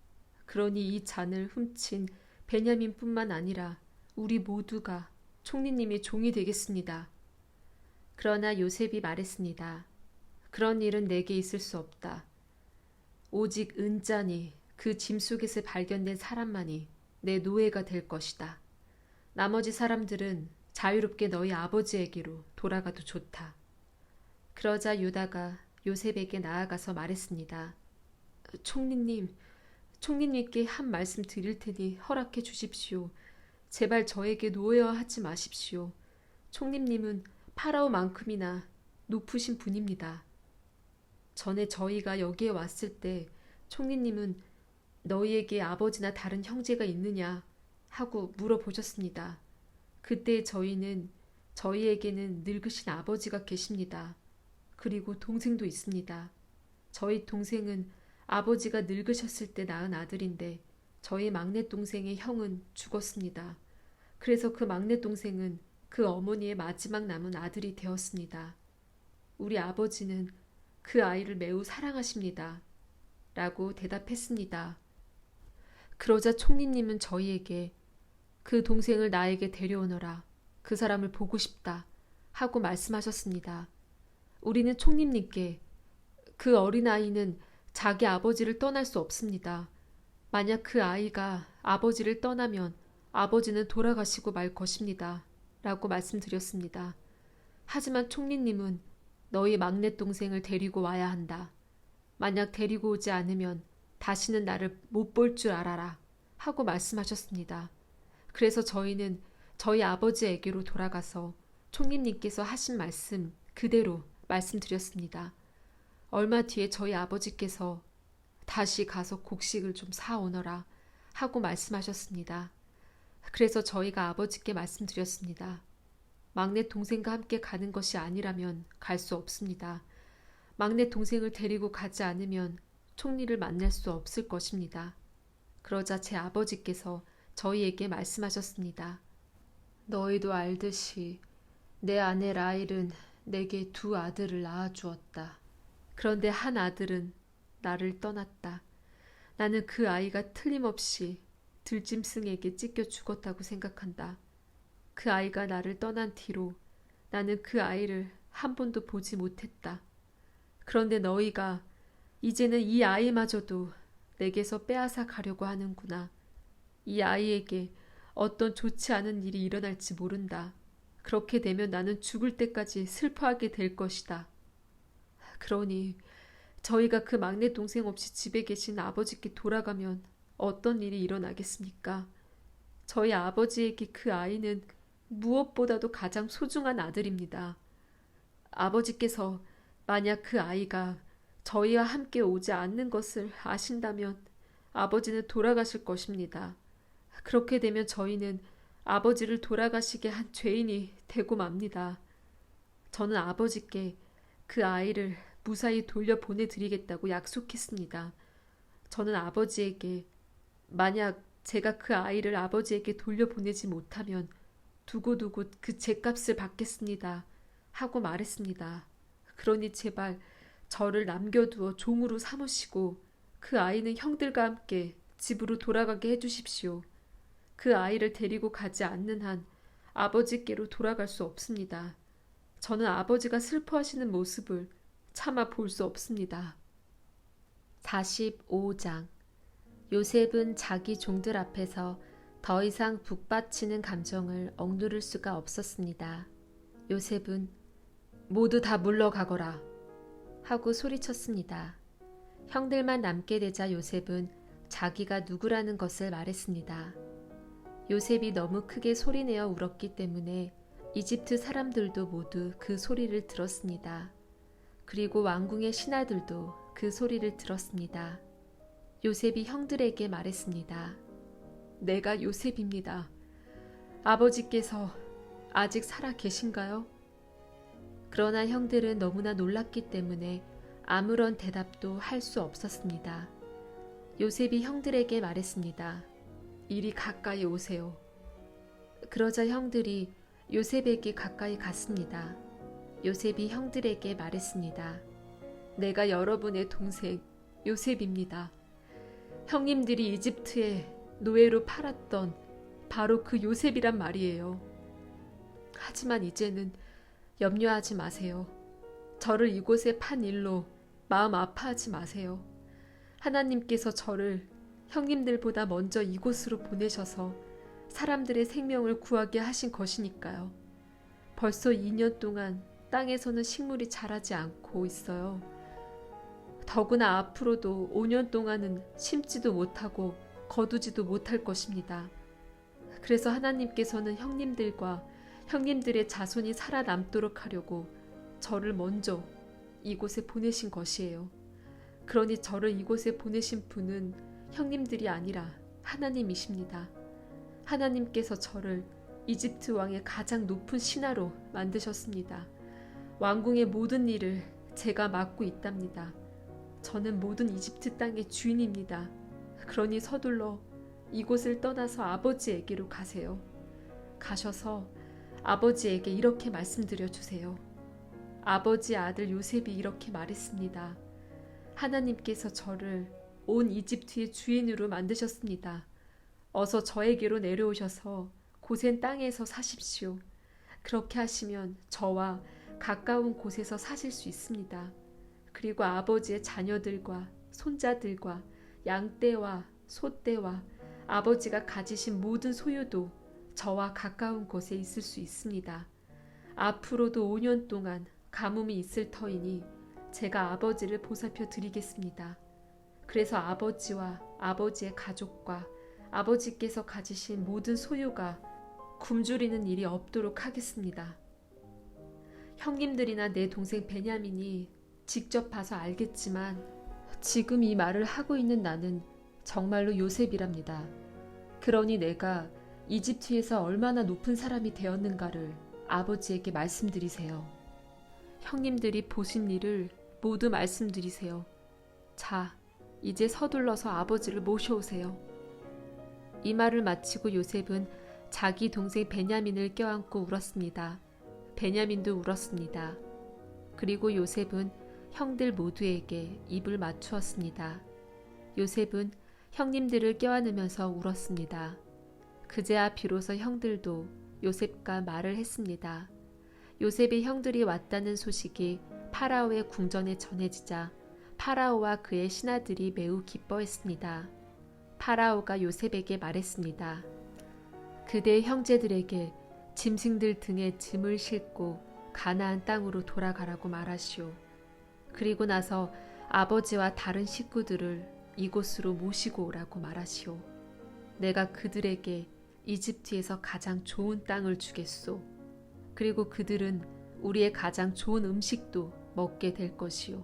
Speaker 1: 그러니 이 잔을 훔친 베냐민뿐만 아니라 우리 모두가 총리님의 종이 되겠습니다. 그러나 요셉이 말했습니다. 그런 일은 내게 있을 수 없다. 오직 은잔이 그 짐 속에서 발견된 사람만이 내 노예가 될 것이다. 나머지 사람들은 자유롭게 너희 아버지에게로 돌아가도 좋다. 그러자 유다가 요셉에게 나아가서 말했습니다. 총리님께 한 말씀 드릴 테니 허락해 주십시오. 제발 저에게 노예화하지 마십시오. 총리님은 파라오만큼이나 높으신 분입니다. 전에 저희가 여기에 왔을 때 총리님은 너희에게 아버지나 다른 형제가 있느냐 하고 물어보셨습니다. 그때 저희에게는 늙으신 아버지가 계십니다. 그리고 동생도 있습니다. 저희 동생은 아버지가 늙으셨을 때 낳은 아들인데 저희 막내 동생의 형은 죽었습니다. 그래서 그 막내 동생은 그 어머니의 마지막 남은 아들이 되었습니다. 우리 아버지는 그 아이를 매우 사랑하십니다. 라고 대답했습니다. 그러자 총리님은 저희에게 그 동생을 나에게 데려오너라. 그 사람을 보고 싶다. 하고 말씀하셨습니다. 우리는 총리님께 그 어린아이는 자기 아버지를 떠날 수 없습니다. 만약 그 아이가 아버지를 떠나면 아버지는 돌아가시고 말 것입니다. 라고 말씀드렸습니다. 하지만 총리님은 너희 막내 동생을 데리고 와야 한다. 만약 데리고 오지 않으면 다시는 나를 못 볼 줄 알아라. 하고 말씀하셨습니다. 그래서 저희는 저희 아버지에게로 돌아가서 총리님께서 하신 말씀 그대로 말씀드렸습니다. 얼마 뒤에 저희 아버지께서 다시 가서 곡식을 좀 사오너라 하고 말씀하셨습니다. 그래서 저희가 아버지께 말씀드렸습니다. 막내 동생과 함께 가는 것이 아니라면 갈 수 없습니다. 막내 동생을 데리고 가지 않으면 총리를 만날 수 없을 것입니다. 그러자 제 아버지께서 저희에게 말씀하셨습니다. 너희도 알듯이 내 아내 라일은 내게 두 아들을 낳아주었다. 그런데 한 아들은 나를 떠났다. 나는 그 아이가 틀림없이 들짐승에게 찢겨 죽었다고 생각한다. 그 아이가 나를 떠난 뒤로 나는 그 아이를 한 번도 보지 못했다. 그런데 너희가 이제는 이 아이마저도 내게서 빼앗아 가려고 하는구나. 이 아이에게 어떤 좋지 않은 일이 일어날지 모른다. 그렇게 되면 나는 죽을 때까지 슬퍼하게 될 것이다. 그러니 저희가 그 막내 동생 없이 집에 계신 아버지께 돌아가면 어떤 일이 일어나겠습니까? 저희 아버지에게 그 아이는 무엇보다도 가장 소중한 아들입니다. 아버지께서 만약 그 아이가 저희와 함께 오지 않는 것을 아신다면 아버지는 돌아가실 것입니다. 그렇게 되면 저희는 아버지를 돌아가시게 한 죄인이 되고 맙니다. 저는 아버지께 그 아이를 무사히 돌려보내드리겠다고 약속했습니다. 저는 아버지에게 만약 제가 그 아이를 아버지에게 돌려보내지 못하면 두고두고 그 죗값을 받겠습니다 하고 말했습니다. 그러니 제발 저를 남겨두어 종으로 삼으시고 그 아이는 형들과 함께 집으로 돌아가게 해주십시오. 그 아이를 데리고 가지 않는 한 아버지께로 돌아갈 수 없습니다. 저는 아버지가 슬퍼하시는 모습을 차마 볼 수 없습니다. 45장. 요셉은 자기 종들 앞에서 더 이상 북받치는 감정을 억누를 수가 없었습니다. 요셉은 모두 다 물러가거라 하고 소리쳤습니다. 형들만 남게 되자 요셉은 자기가 누구라는 것을 말했습니다. 요셉이 너무 크게 소리내어 울었기 때문에 이집트 사람들도 모두 그 소리를 들었습니다. 그리고 왕궁의 신하들도 그 소리를 들었습니다. 요셉이 형들에게 말했습니다. 내가 요셉입니다. 아버지께서 아직 살아 계신가요? 그러나 형들은 너무나 놀랐기 때문에 아무런 대답도 할 수 없었습니다. 요셉이 형들에게 말했습니다. 이리 가까이 오세요. 그러자 형들이 요셉에게 가까이 갔습니다. 요셉이 형들에게 말했습니다. 내가 여러분의 동생 요셉입니다. 형님들이 이집트에 노예로 팔았던 바로 그 요셉이란 말이에요. 하지만 이제는 염려하지 마세요. 저를 이곳에 판 일로 마음 아파하지 마세요. 하나님께서 저를 형님들보다 먼저 이곳으로 보내셔서 사람들의 생명을 구하게 하신 것이니까요. 벌써 2년 동안 땅에서는 식물이 자라지 않고 있어요. 더구나 앞으로도 5년 동안은 심지도 못하고 거두지도 못할 것입니다. 그래서 하나님께서는 형님들과 형님들의 자손이 살아남도록 하려고 저를 먼저 이곳에 보내신 것이에요. 그러니 저를 이곳에 보내신 분은 형님들이 아니라 하나님이십니다. 하나님께서 저를 이집트 왕의 가장 높은 신하로 만드셨습니다. 왕궁의 모든 일을 제가 맡고 있답니다. 저는 모든 이집트 땅의 주인입니다. 그러니 서둘러 이곳을 떠나서 아버지에게로 가세요. 가셔서 아버지에게 이렇게 말씀드려 주세요. 아버지 아들 요셉이 이렇게 말했습니다. 하나님께서 저를 온 이집트의 주인으로 만드셨습니다. 어서 저에게로 내려오셔서 고센 땅에서 사십시오. 그렇게 하시면 저와 가까운 곳에서 사실 수 있습니다. 그리고 아버지의 자녀들과 손자들과 양떼와 소떼와 아버지가 가지신 모든 소유도 저와 가까운 곳에 있을 수 있습니다. 앞으로도 5년 동안 가뭄이 있을 터이니 제가 아버지를 보살펴 드리겠습니다. 그래서 아버지와 아버지의 가족과 아버지께서 가지신 모든 소유가 굶주리는 일이 없도록 하겠습니다. 형님들이나 내 동생 베냐민이 직접 봐서 알겠지만 지금 이 말을 하고 있는 나는 정말로 요셉이랍니다. 그러니 내가 이집트에서 얼마나 높은 사람이 되었는가를 아버지에게 말씀드리세요. 형님들이 보신 일을 모두 말씀드리세요. 자, 이제 서둘러서 아버지를 모셔오세요. 이 말을 마치고 요셉은 자기 동생 베냐민을 껴안고 울었습니다. 베냐민도 울었습니다. 그리고 요셉은 형들 모두에게 입을 맞추었습니다. 요셉은 형님들을 껴안으면서 울었습니다. 그제야 비로소 형들도 요셉과 말을 했습니다. 요셉의 형들이 왔다는 소식이 파라오의 궁전에 전해지자 파라오와 그의 신하들이 매우 기뻐했습니다. 파라오가 요셉에게 말했습니다. 그대의 형제들에게 짐승들 등에 짐을 싣고 가나안 땅으로 돌아가라고 말하시오. 그리고 나서 아버지와 다른 식구들을 이곳으로 모시고 오라고 말하시오. 내가 그들에게 이집트에서 가장 좋은 땅을 주겠소. 그리고 그들은 우리의 가장 좋은 음식도 먹게 될 것이오.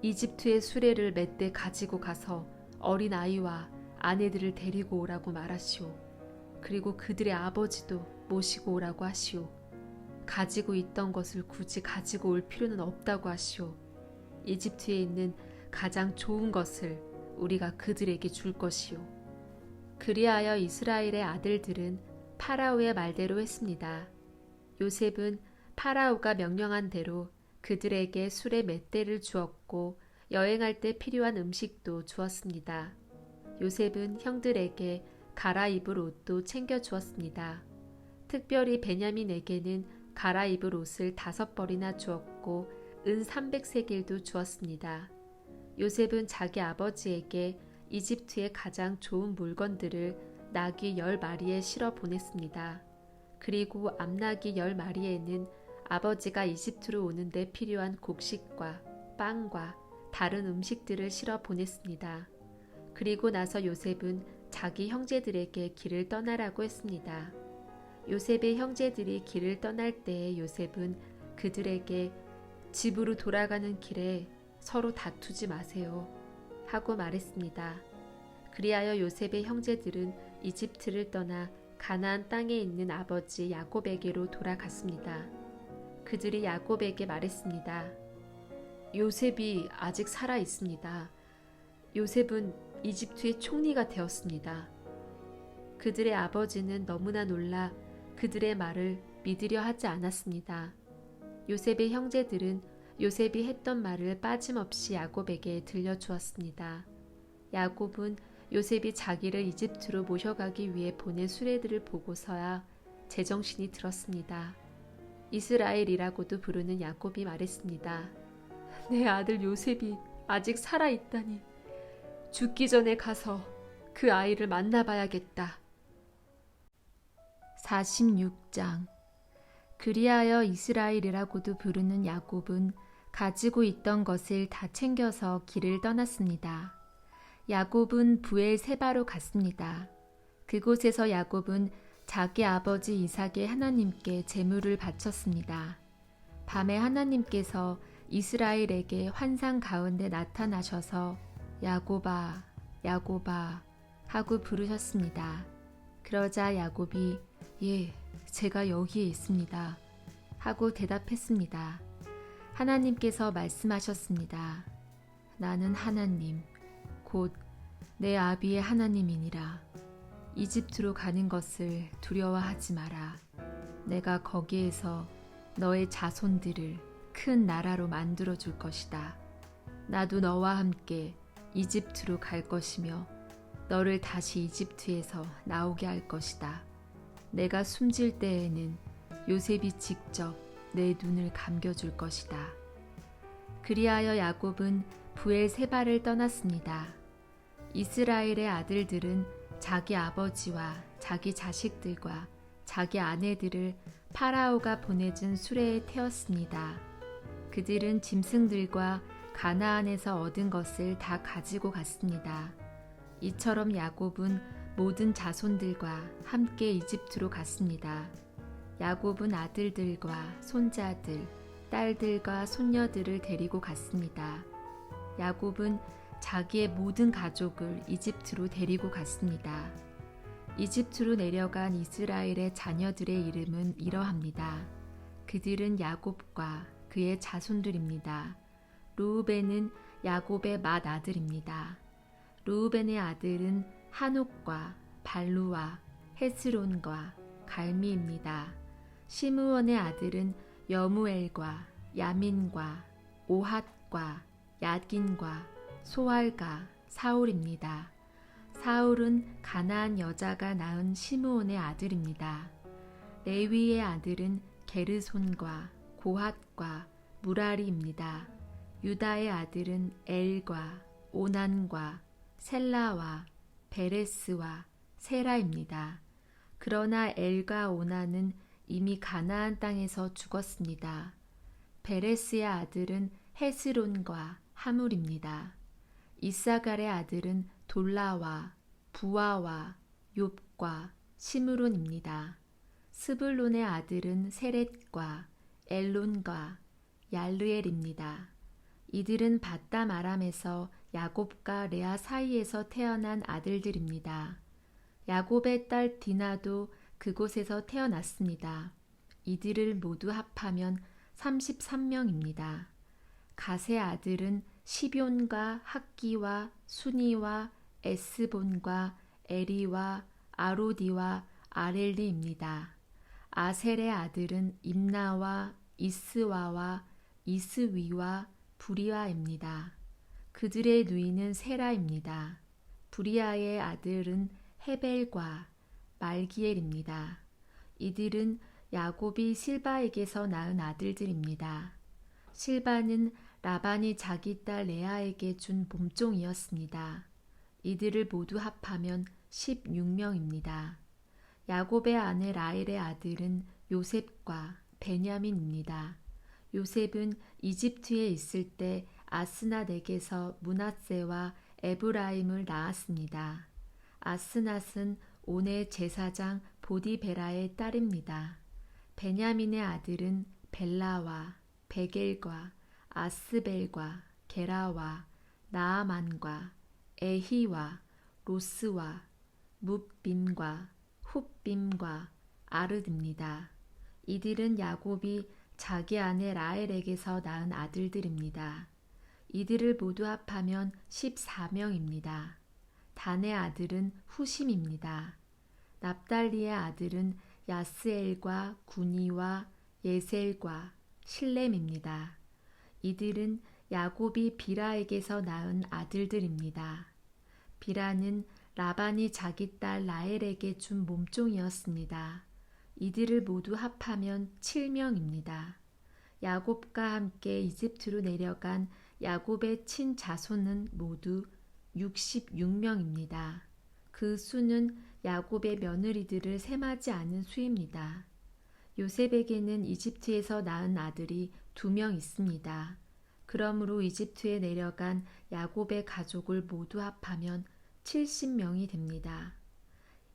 Speaker 1: 이집트의 수레를 몇 대 가지고 가서 어린 아이와 아내들을 데리고 오라고 말하시오. 그리고 그들의 아버지도 모시고 오라고 하시오. 가지고 있던 것을 굳이 가지고 올 필요는 없다고 하시오. 이집트에 있는 가장 좋은 것을 우리가 그들에게 줄 것이요. 그리하여 이스라엘의 아들들은 파라오의 말대로 했습니다. 요셉은 파라오가 명령한 대로 그들에게 술의 맷대를 주었고 여행할 때 필요한 음식도 주었습니다. 요셉은 형들에게 갈아입을 옷도 챙겨 주었습니다. 특별히 베냐민에게는 갈아입을 옷을 5벌이나 주었고 은 300세겔도 주었습니다. 요셉은 자기 아버지에게 이집트의 가장 좋은 물건들을 나귀 10마리에 실어 보냈습니다. 그리고 암나귀 10마리에는 아버지가 이집트로 오는데 필요한 곡식과 빵과 다른 음식들을 실어 보냈습니다. 그리고 나서 요셉은 자기 형제들에게 길을 떠나라고 했습니다. 요셉의 형제들이 길을 떠날 때에 요셉은 그들에게 집으로 돌아가는 길에 서로 다투지 마세요 하고 말했습니다. 그리하여 요셉의 형제들은 이집트를 떠나 가나안 땅에 있는 아버지 야곱에게로 돌아갔습니다. 그들이 야곱에게 말했습니다. 요셉이 아직 살아 있습니다. 요셉은 이집트의 총리가 되었습니다. 그들의 아버지는 너무나 놀라 그들의 말을 믿으려 하지 않았습니다. 요셉의 형제들은 요셉이 했던 말을 빠짐없이 야곱에게 들려주었습니다. 야곱은 요셉이 자기를 이집트로 모셔가기 위해 보낸 수레들을 보고서야 제정신이 들었습니다. 이스라엘이라고도 부르는 야곱이 말했습니다. 내 아들 요셉이 아직 살아있다니 죽기 전에 가서 그 아이를 만나봐야겠다. 46장. 그리하여 이스라엘이라고도 부르는 야곱은 가지고 있던 것을 다 챙겨서 길을 떠났습니다. 야곱은 부엘세바로 갔습니다. 그곳에서 야곱은 자기 아버지 이삭의 하나님께 제물을 바쳤습니다. 밤에 하나님께서 이스라엘에게 환상 가운데 나타나셔서 야곱아, 야곱아 하고 부르셨습니다. 그러자 야곱이 예, 제가 여기에 있습니다 하고 대답했습니다. 하나님께서 말씀하셨습니다. 나는 하나님, 곧 내 아비의 하나님이니라. 이집트로 가는 것을 두려워하지 마라. 내가 거기에서 너의 자손들을 큰 나라로 만들어 줄 것이다. 나도 너와 함께 이집트로 갈 것이며 너를 다시 이집트에서 나오게 할 것이다. 내가 숨질 때에는 요셉이 직접 내 눈을 감겨줄 것이다. 그리하여 야곱은 부엘세바를 떠났습니다. 이스라엘의 아들들은 자기 아버지와 자기 자식들과 자기 아내들을 파라오가 보내준 수레에 태웠습니다. 그들은 짐승들과 가나안에서 얻은 것을 다 가지고 갔습니다. 이처럼 야곱은 모든 자손들과 함께 이집트로 갔습니다. 야곱은 아들들과 손자들, 딸들과 손녀들을 데리고 갔습니다. 야곱은 자기의 모든 가족을 이집트로 데리고 갔습니다. 이집트로 내려간 이스라엘의 자녀들의 이름은 이러합니다. 그들은 야곱과 그의 자손들입니다. 르우벤은 야곱의 맏아들입니다. 르우벤의 아들은 한옥과 발루와 헤스론과 갈미입니다. 시므온의 아들은 여무엘과 야민과 오핫과 야긴과 소알과 사울입니다. 사울은 가나안 여자가 낳은 시므온의 아들입니다. 레위의 아들은 게르손과 고핫과 무라리입니다. 유다의 아들은 엘과 오난과 셀라와 베레스와 세라입니다. 그러나 엘과 오난은 이미 가나안 땅에서 죽었습니다. 베레스의 아들은 헤스론과 하물입니다. 이사갈의 아들은 돌라와 부아와 욥과 시므론입니다. 스불론의 아들은 세렛과 엘론과 얄르엘입니다. 이들은 바담 아람에서 야곱과 레아 사이에서 태어난 아들들입니다. 야곱의 딸 디나도 그곳에서 태어났습니다. 이들을 모두 합하면 33명입니다. 갓의 아들은 시뵰과 학기와 수니와 에스본과 에리와 아로디와 아렐리입니다. 아셀의 아들은 임나와 이스와와 이스위와 부리아입니다. 그들의 누이는 세라입니다. 부리아의 아들은 헤벨과 말기엘입니다. 이들은 야곱이 실바에게서 낳은 아들들입니다. 실바는 라반이 자기 딸 레아에게 준 몸종이었습니다. 이들을 모두 합하면 16명입니다. 야곱의 아내 라헬의 아들은 요셉과 베냐민입니다. 요셉은 이집트에 있을 때 아스낫에게서 므낫세와 에브라임을 낳았습니다. 아스낫은 온의 제사장 보디베라의 딸입니다. 베냐민의 아들은 벨라와 베겔과 아스벨과 게라와 나아만과 에히와 로스와 뭇빔과 훗빔과 아르드입니다. 이들은 야곱이 자기 아내 라헬에게서 낳은 아들들입니다. 이들을 모두 합하면 14명입니다. 단의 아들은 후심입니다. 납달리의 아들은 야스엘과 구니와 예셀과 실렘입니다. 이들은 야곱이 비라에게서 낳은 아들들입니다. 비라는 라반이 자기 딸 라헬에게 준 몸종이었습니다. 이들을 모두 합하면 7명입니다. 야곱과 함께 이집트로 내려간 야곱의 친자손은 모두 66명입니다. 그 수는 야곱의 며느리들을 셈하지 않은 수입니다. 요셉에게는 이집트에서 낳은 아들이 2명 있습니다. 그러므로 이집트에 내려간 야곱의 가족을 모두 합하면 70명이 됩니다.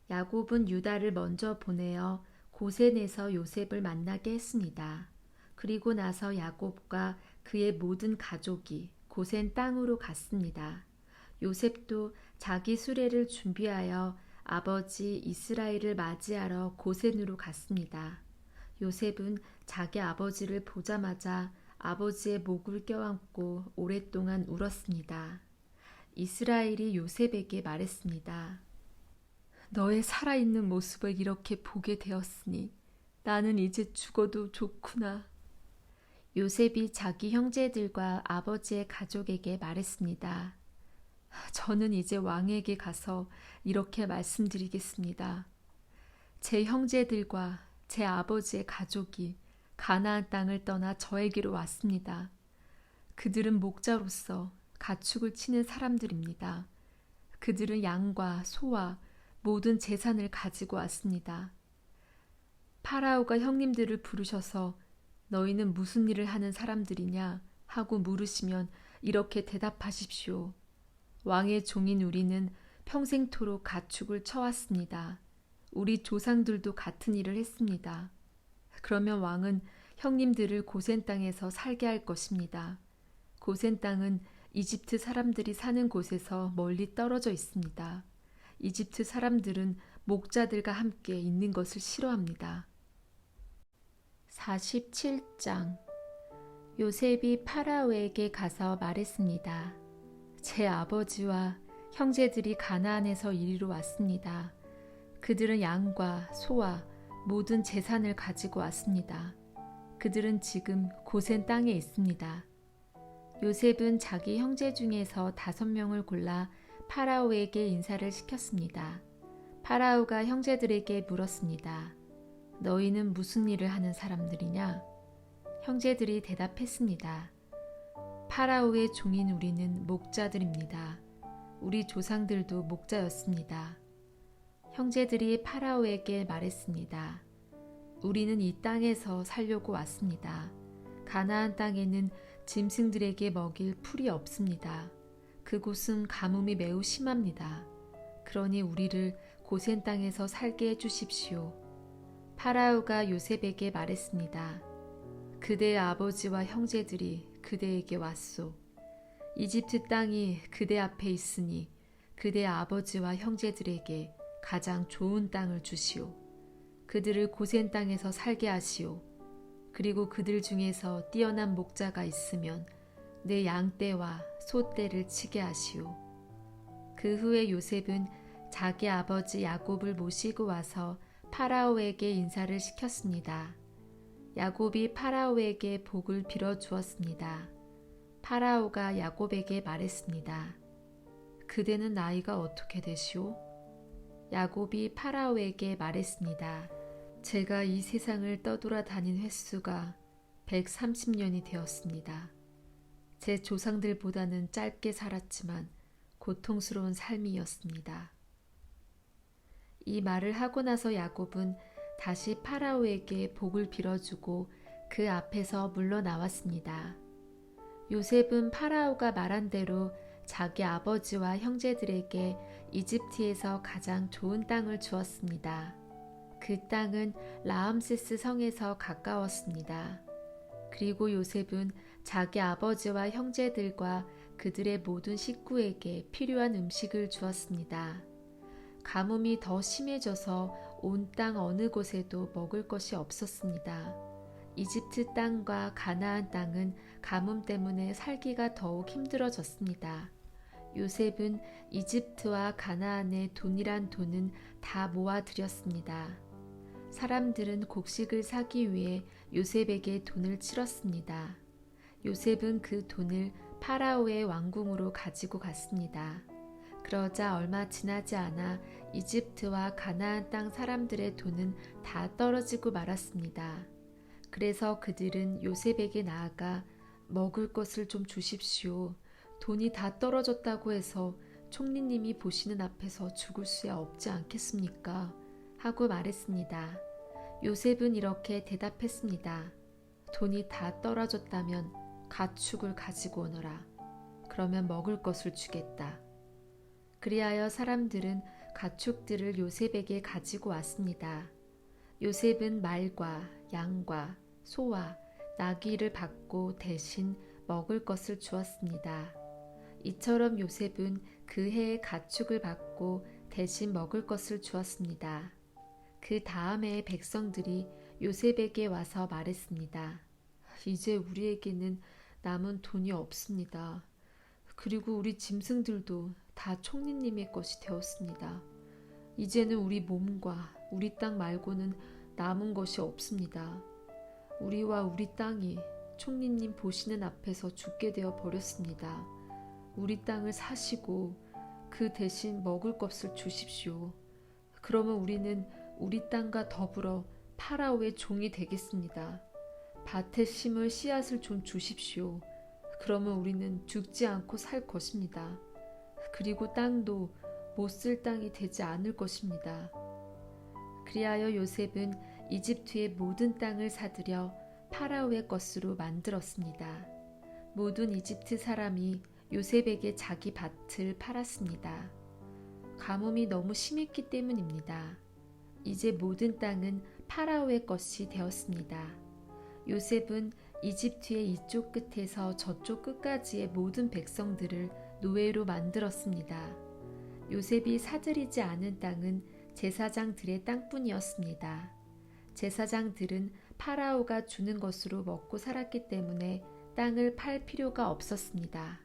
Speaker 1: 야곱은 유다를 먼저 보내어 고센에서 요셉을 만나게 했습니다. 그리고 나서 야곱과 그의 모든 가족이 고센 땅으로 갔습니다. 요셉도 자기 수레를 준비하여 아버지 이스라엘을 맞이하러 고센으로 갔습니다. 요셉은 자기 아버지를 보자마자 아버지의 목을 껴안고 오랫동안 울었습니다. 이스라엘이 요셉에게 말했습니다. 너의 살아있는 모습을 이렇게 보게 되었으니 나는 이제 죽어도 좋구나. 요셉이 자기 형제들과 아버지의 가족에게 말했습니다. 저는 이제 왕에게 가서 이렇게 말씀드리겠습니다. 제 형제들과 제 아버지의 가족이 가나안 땅을 떠나 저에게로 왔습니다. 그들은 목자로서 가축을 치는 사람들입니다. 그들은 양과 소와 모든 재산을 가지고 왔습니다. 파라오가 형님들을 부르셔서 너희는 무슨 일을 하는 사람들이냐 하고 물으시면 이렇게 대답하십시오. 왕의 종인 우리는 평생토록 가축을 쳐왔습니다. 우리 조상들도 같은 일을 했습니다. 그러면 왕은 형님들을 고센 땅에서 살게 할 것입니다. 고센 땅은 이집트 사람들이 사는 곳에서 멀리 떨어져 있습니다. 이집트 사람들은 목자들과 함께 있는 것을 싫어합니다. 47장 요셉이 파라오에게 가서 말했습니다. 제 아버지와 형제들이 가나안에서 이리로 왔습니다. 그들은 양과 소와 모든 재산을 가지고 왔습니다. 그들은 지금 고센 땅에 있습니다. 요셉은 자기 형제 중에서 5명을 골라 파라오에게 인사를 시켰습니다. 파라오가 형제들에게 물었습니다. 너희는 무슨 일을 하는 사람들이냐? 형제들이 대답했습니다. 파라오의 종인 우리는 목자들입니다. 우리 조상들도 목자였습니다. 형제들이 파라오에게 말했습니다. 우리는 이 땅에서 살려고 왔습니다. 가나안 땅에는 짐승들에게 먹일 풀이 없습니다. 그곳은 가뭄이 매우 심합니다. 그러니 우리를 고센 땅에서 살게 해주십시오. 파라오가 요셉에게 말했습니다. 그대의 아버지와 형제들이 그대에게 왔소. 이집트 땅이 그대 앞에 있으니 그대의 아버지와 형제들에게 가장 좋은 땅을 주시오. 그들을 고센 땅에서 살게 하시오. 그리고 그들 중에서 뛰어난 목자가 있으면 내 양떼와 소떼를 치게 하시오. 그 후에 요셉은 자기 아버지 야곱을 모시고 와서 파라오에게 인사를 시켰습니다. 야곱이 파라오에게 복을 빌어 주었습니다. 파라오가 야곱에게 말했습니다. 그대는 나이가 어떻게 되시오? 야곱이 파라오에게 말했습니다. 제가 이 세상을 떠돌아다닌 횟수가 130년이 되었습니다. 제 조상들보다는 짧게 살았지만 고통스러운 삶이었습니다. 이 말을 하고 나서 야곱은 다시 파라오에게 복을 빌어주고 그 앞에서 물러나왔습니다. 요셉은 파라오가 말한 대로 자기 아버지와 형제들에게 이집트에서 가장 좋은 땅을 주었습니다. 그 땅은 라암세스 성에서 가까웠습니다. 그리고 요셉은 자기 아버지와 형제들과 그들의 모든 식구에게 필요한 음식을 주었습니다. 가뭄이 더 심해져서 온 땅 어느 곳에도 먹을 것이 없었습니다. 이집트 땅과 가나안 땅은 가뭄 때문에 살기가 더욱 힘들어졌습니다. 요셉은 이집트와 가나안의 돈이란 돈은 다 모아들였습니다. 사람들은 곡식을 사기 위해 요셉에게 돈을 치렀습니다. 요셉은 그 돈을 파라오의 왕궁으로 가지고 갔습니다. 그러자 얼마 지나지 않아 이집트와 가나안 땅 사람들의 돈은 다 떨어지고 말았습니다. 그래서 그들은 요셉에게 나아가 먹을 것을 좀 주십시오. 돈이 다 떨어졌다고 해서 총리님이 보시는 앞에서 죽을 수야 없지 않겠습니까? 하고 말했습니다. 요셉은 이렇게 대답했습니다. 돈이 다 떨어졌다면 가축을 가지고 오너라. 그러면 먹을 것을 주겠다. 그리하여 사람들은 가축들을 요셉에게 가지고 왔습니다. 요셉은 말과 양과 소와 나귀를 받고 대신 먹을 것을 주었습니다. 이처럼 요셉은 그 해의 가축을 받고 대신 먹을 것을 주었습니다. 그 다음 해의 백성들이 요셉에게 와서 말했습니다. 이제 우리에게는 남은 돈이 없습니다. 그리고 우리 짐승들도 다 총리님의 것이 되었습니다. 이제는 우리 몸과 우리 땅 말고는 남은 것이 없습니다. 우리와 우리 땅이 총리님 보시는 앞에서 죽게 되어 버렸습니다. 우리 땅을 사시고 그 대신 먹을 것을 주십시오. 그러면 우리는 우리 땅과 더불어 파라오의 종이 되겠습니다. 밭에 심을 씨앗을 좀 주십시오. 그러면 우리는 죽지 않고 살 것입니다. 그리고 땅도 못 쓸 땅이 되지 않을 것입니다. 그리하여 요셉은 이집트의 모든 땅을 사들여 파라오의 것으로 만들었습니다. 모든 이집트 사람이 요셉에게 자기 밭을 팔았습니다. 가뭄이 너무 심했기 때문입니다. 이제 모든 땅은 파라오의 것이 되었습니다. 요셉은 이집트의 이쪽 끝에서 저쪽 끝까지의 모든 백성들을 노예로 만들었습니다. 요셉이 사들이지 않은 땅은 제사장들의 땅뿐이었습니다. 제사장들은 파라오가 주는 것으로 먹고 살았기 때문에 땅을 팔 필요가 없었습니다.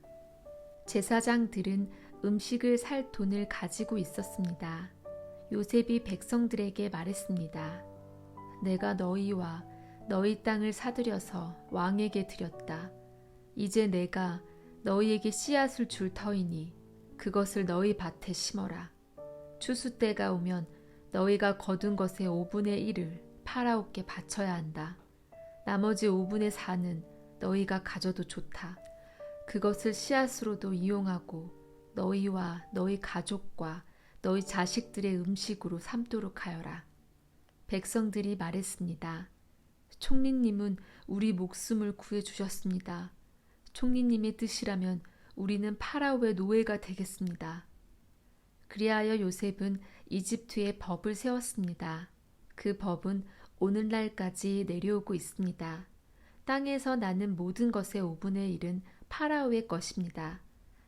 Speaker 1: 제사장들은 음식을 살 돈을 가지고 있었습니다. 요셉이 백성들에게 말했습니다. 내가 너희와 너희 땅을 사들여서 왕에게 드렸다. 이제 내가 너희에게 씨앗을 줄 터이니 그것을 너희 밭에 심어라. 추수 때가 오면 너희가 거둔 것의 5분의 1을 파라오께 바쳐야 한다. 나머지 5분의 4는 너희가 가져도 좋다. 그것을 씨앗으로도 이용하고 너희와 너희 가족과 너희 자식들의 음식으로 삼도록 하여라. 백성들이 말했습니다. 총리님은 우리 목숨을 구해주셨습니다. 총리님의 뜻이라면 우리는 파라오의 노예가 되겠습니다. 그리하여 요셉은 이집트에 법을 세웠습니다. 그 법은 오늘날까지 내려오고 있습니다. 땅에서 나는 모든 것의 5분의 1은 파라오의 것입니다.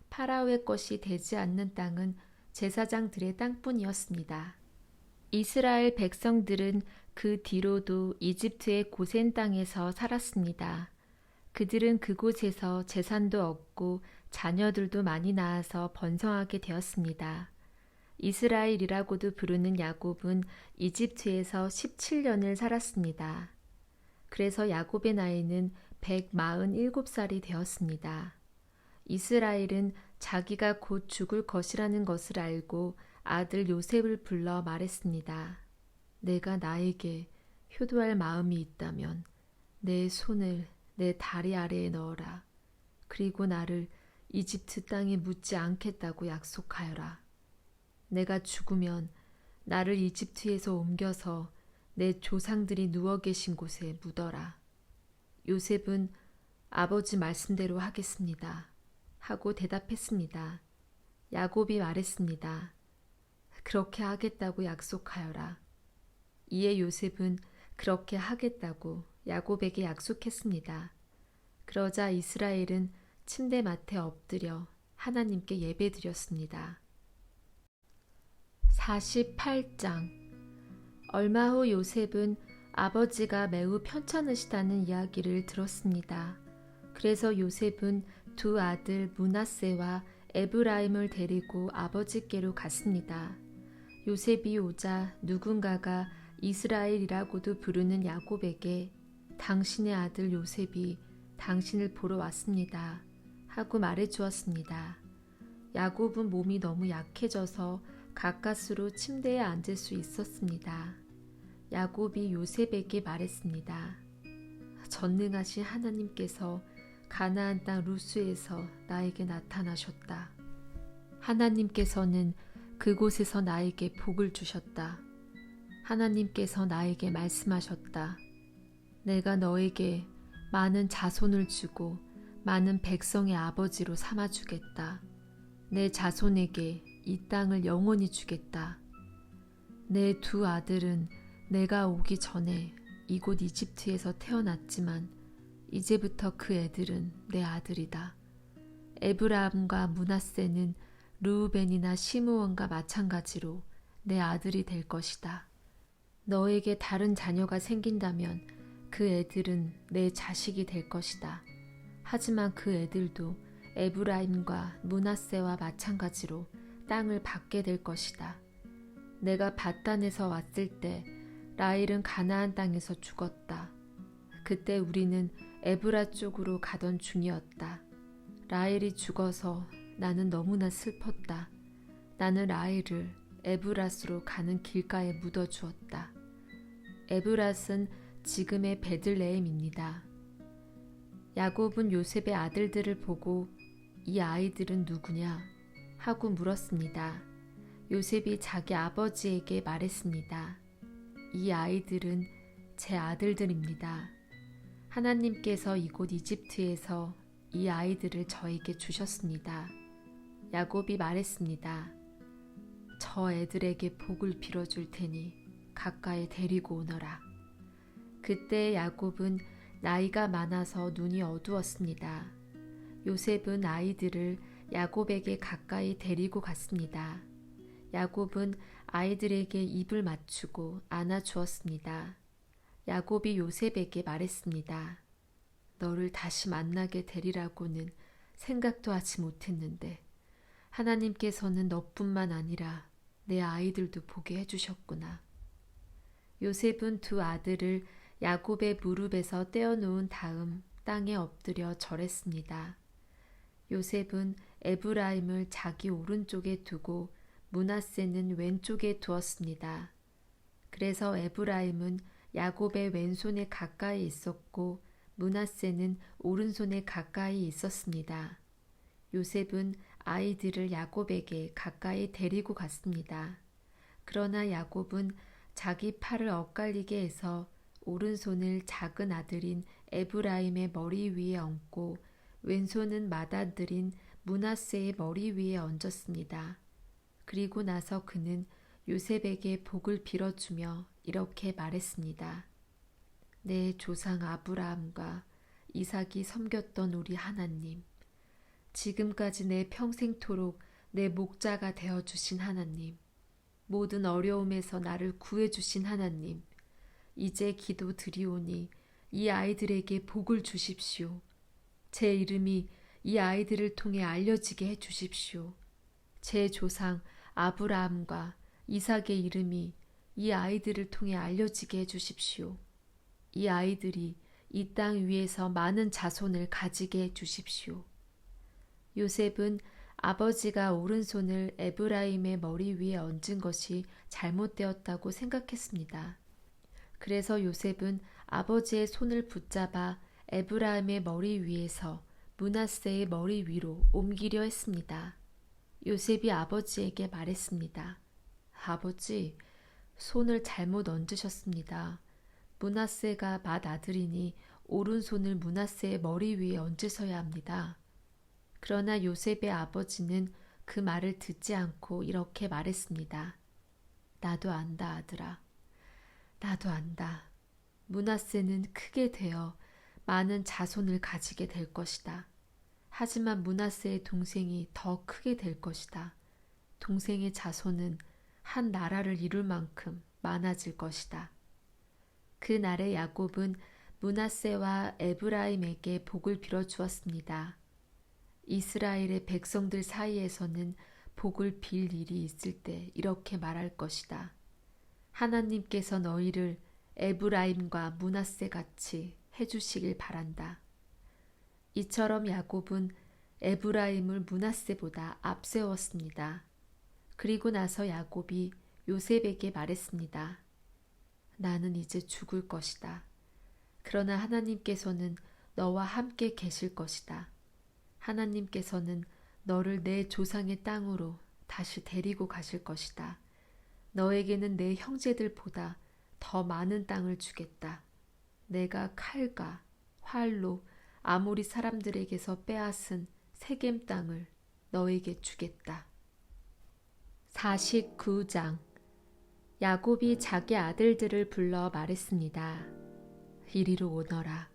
Speaker 1: 파라오의 것이 되지 않는 땅은 제사장들의 땅뿐이었습니다. 이스라엘 백성들은 그 뒤로도 이집트의 고센 땅에서 살았습니다. 그들은 그곳에서 재산도 얻고 자녀들도 많이 낳아서 번성하게 되었습니다. 이스라엘이라고도 부르는 야곱은 이집트에서 17년을 살았습니다. 그래서 야곱의 나이는 147살이 되었습니다. 이스라엘은 자기가 곧 죽을 것이라는 것을 알고 아들 요셉을 불러 말했습니다. 내가 나에게 효도할 마음이 있다면 내 손을 내 다리 아래에 넣어라. 그리고 나를 이집트 땅에 묻지 않겠다고 약속하여라. 내가 죽으면 나를 이집트에서 옮겨서 내 조상들이 누워 계신 곳에 묻어라. 요셉은 아버지 말씀대로 하겠습니다. 하고 대답했습니다. 야곱이 말했습니다. 그렇게 하겠다고 약속하여라. 이에 요셉은 그렇게 하겠다고 야곱에게 약속했습니다. 그러자 이스라엘은 침대맡에 엎드려 하나님께 예배드렸습니다. 48장. 얼마 후 요셉은 아버지가 매우 편찮으시다는 이야기를 들었습니다. 그래서 요셉은 두 아들 므낫세와 에브라임을 데리고 아버지께로 갔습니다. 요셉이 오자 누군가가 이스라엘이라고도 부르는 야곱에게 당신의 아들 요셉이 당신을 보러 왔습니다. 하고 말해 주었습니다. 야곱은 몸이 너무 약해져서 가까스로 침대에 앉을 수 있었습니다. 야곱이 요셉에게 말했습니다. 전능하신 하나님께서 가나안 땅 루스에서 나에게 나타나셨다. 하나님께서는 그곳에서 나에게 복을 주셨다. 하나님께서 나에게 말씀하셨다. 내가 너에게 많은 자손을 주고 많은 백성의 아버지로 삼아주겠다. 내 자손에게 이 땅을 영원히 주겠다. 내 두 아들은 내가 오기 전에 이곳 이집트에서 태어났지만 이제부터 그 애들은 내 아들이다. 에브라임과 므낫세는 르우벤이나 시므온과 마찬가지로 내 아들이 될 것이다. 너에게 다른 자녀가 생긴다면 그 애들은 내 자식이 될 것이다. 하지만 그 애들도 에브라임과 므낫세와 마찬가지로 땅을 받게 될 것이다. 내가 밧단에서 왔을 때 라헬은 가나안 땅에서 죽었다. 그때 우리는 에브라 쪽으로 가던 중이었다. 라헬이 죽어서 나는 너무나 슬펐다. 나는 라헬을 에브랏으로 가는 길가에 묻어주었다. 에브랏은 지금의 베들레헴입니다. 야곱은 요셉의 아들들을 보고 이 아이들은 누구냐? 하고 물었습니다. 요셉이 자기 아버지에게 말했습니다. 이 아이들은 제 아들들입니다. 하나님께서 이곳 이집트에서 이 아이들을 저에게 주셨습니다. 야곱이 말했습니다. 저 애들에게 복을 빌어줄 테니 가까이 데리고 오너라. 그때 야곱은 나이가 많아서 눈이 어두웠습니다. 요셉은 아이들을 야곱에게 가까이 데리고 갔습니다. 야곱은 아이들에게 입을 맞추고 안아주었습니다. 야곱이 요셉에게 말했습니다. 너를 다시 만나게 되리라고는 생각도 하지 못했는데 하나님께서는 너뿐만 아니라 내 아이들도 보게 해주셨구나. 요셉은 두 아들을 야곱의 무릎에서 떼어놓은 다음 땅에 엎드려 절했습니다. 요셉은 에브라임을 자기 오른쪽에 두고 므낫세는 왼쪽에 두었습니다. 그래서 에브라임은 야곱의 왼손에 가까이 있었고 므낫세는 오른손에 가까이 있었습니다. 요셉은 아이들을 야곱에게 가까이 데리고 갔습니다. 그러나 야곱은 자기 팔을 엇갈리게 해서 오른손을 작은 아들인 에브라임의 머리 위에 얹고 왼손은 맏아들인 므낫세의 머리 위에 얹었습니다. 그리고 나서 그는 요셉에게 복을 빌어주며 이렇게 말했습니다. 내 조상 아브라함과 이삭이 섬겼던 우리 하나님, 지금까지 내 평생토록 내 목자가 되어주신 하나님, 모든 어려움에서 나를 구해주신 하나님, 이제 기도 드리오니 이 아이들에게 복을 주십시오. 제 이름이 이 아이들을 통해 알려지게 해 주십시오. 제 조상 아브라함과 이삭의 이름이 이 아이들을 통해 알려지게 해 주십시오. 이 아이들이 이 땅 위에서 많은 자손을 가지게 해 주십시오. 요셉은 아버지가 오른손을 에브라임의 머리 위에 얹은 것이 잘못되었다고 생각했습니다. 그래서 요셉은 아버지의 손을 붙잡아 에브라임의 머리 위에서 므낫세의 머리 위로 옮기려 했습니다. 요셉이 아버지에게 말했습니다. 아버지, 손을 잘못 얹으셨습니다. 므낫세가 맏아들이니 오른손을 므낫세의 머리 위에 얹으셔야 합니다. 그러나 요셉의 아버지는 그 말을 듣지 않고 이렇게 말했습니다. 나도 안다, 아들아. 나도 안다. 므낫세는 크게 되어 많은 자손을 가지게 될 것이다. 하지만 므낫세의 동생이 더 크게 될 것이다. 동생의 자손은 한 나라를 이룰 만큼 많아질 것이다. 그날에 야곱은 므낫세와 에브라임에게 복을 빌어주었습니다. 이스라엘의 백성들 사이에서는 복을 빌 일이 있을 때 이렇게 말할 것이다. 하나님께서 너희를 에브라임과 므낫세 같이 해주시길 바란다. 이처럼 야곱은 에브라임을 므낫세보다 앞세웠습니다. 그리고 나서 야곱이 요셉에게 말했습니다. 나는 이제 죽을 것이다. 그러나 하나님께서는 너와 함께 계실 것이다. 하나님께서는 너를 내 조상의 땅으로 다시 데리고 가실 것이다. 너에게는 내 형제들보다 더 많은 땅을 주겠다. 내가 칼과 활로 아모리 사람들에게서 빼앗은 세겜 땅을 너에게 주겠다. 49장 야곱이 자기 아들들을 불러 말했습니다. 이리로 오너라.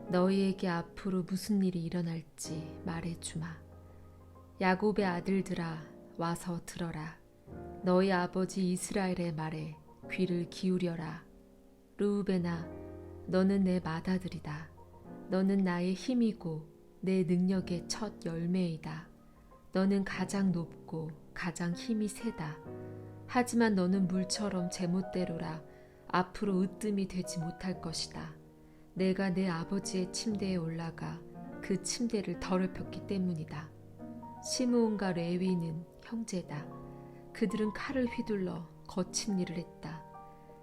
Speaker 1: 너희에게 앞으로 무슨 일이 일어날지 말해주마. 야곱의 아들들아, 와서 들어라. 너희 아버지 이스라엘의 말에 귀를 기울여라. 르우벤아, 너는 내 맏아들이다. 너는 나의 힘이고 내 능력의 첫 열매이다. 너는 가장 높고 가장 힘이 세다. 하지만 너는 물처럼 제멋대로라. 앞으로 으뜸이 되지 못할 것이다. 내가 내 아버지의 침대에 올라가 그 침대를 더럽혔기 때문이다. 시므온과 레위는 형제다. 그들은 칼을 휘둘러 거친 일을 했다.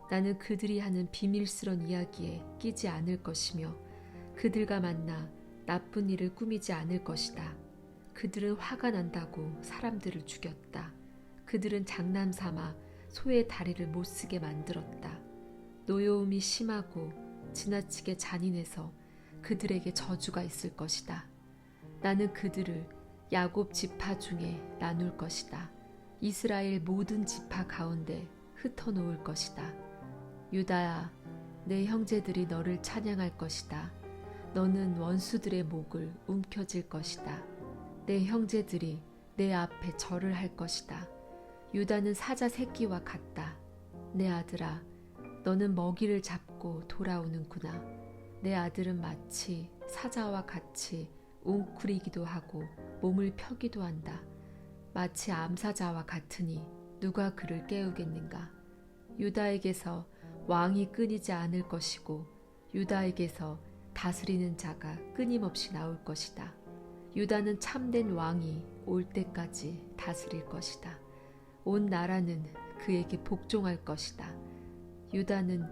Speaker 1: 나는 그들이 하는 비밀스런 이야기에 끼지 않을 것이며 그들과 만나 나쁜 일을 꾸미지 않을 것이다. 그들은 화가 난다고 사람들을 죽였다. 그들은 장난삼아 소의 다리를 못쓰게 만들었다. 노여움이 심하고 지나치게 잔인해서 그들에게 저주가 있을 것이다. 나는 그들을 야곱 지파 중에 나눌 것이다. 이스라엘 모든 지파 가운데 흩어놓을 것이다. 유다야, 내 형제들이 너를 찬양할 것이다. 너는 원수들의 목을 움켜쥘 것이다. 내 형제들이 내 앞에 절을 할 것이다. 유다는 사자 새끼와 같다. 내 아들아, 너는 먹이를 잡고 돌아오는구나. 내 아들은 마치 사자와 같이 웅크리기도 하고 몸을 펴기도 한다. 마치 암사자와 같으니 누가 그를 깨우겠는가. 유다에게서 왕이 끊이지 않을 것이고 유다에게서 다스리는 자가 끊임없이 나올 것이다. 유다는 참된 왕이 올 때까지 다스릴 것이다. 온 나라는 그에게 복종할 것이다. 유다는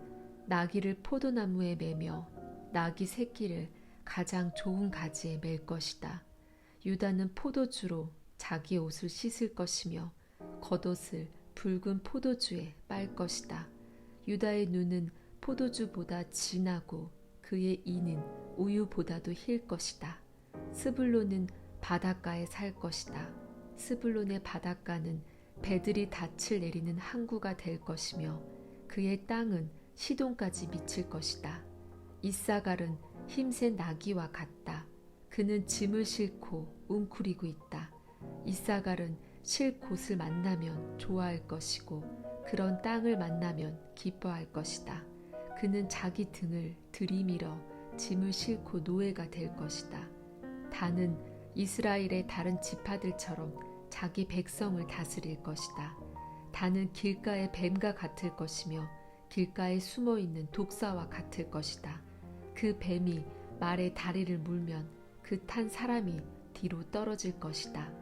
Speaker 1: 나귀를 포도나무에 매며 나귀 새끼를 가장 좋은 가지에 맬 것이다. 유다는 포도주로 자기 옷을 씻을 것이며 겉옷을 붉은 포도주에 빨 것이다. 유다의 눈은 포도주보다 진하고 그의 이는 우유보다도 힐 것이다. 스불론은 바닷가에 살 것이다. 스불론의 바닷가는 배들이 닻을 내리는 항구가 될 것이며 그의 땅은 시돈까지 미칠 것이다. 이사갈은 힘센 나귀와 같다. 그는 짐을 싣고 웅크리고 있다. 이사갈은 쉴 곳을 만나면 좋아할 것이고 그런 땅을 만나면 기뻐할 것이다. 그는 자기 등을 들이밀어 짐을 싣고 노예가 될 것이다. 다는 이스라엘의 다른 지파들처럼 자기 백성을 다스릴 것이다. 다는 길가의 뱀과 같을 것이며 길가에 숨어있는 독사와 같을 것이다. 그 뱀이 말의 다리를 물면 그 탄 사람이 뒤로 떨어질 것이다.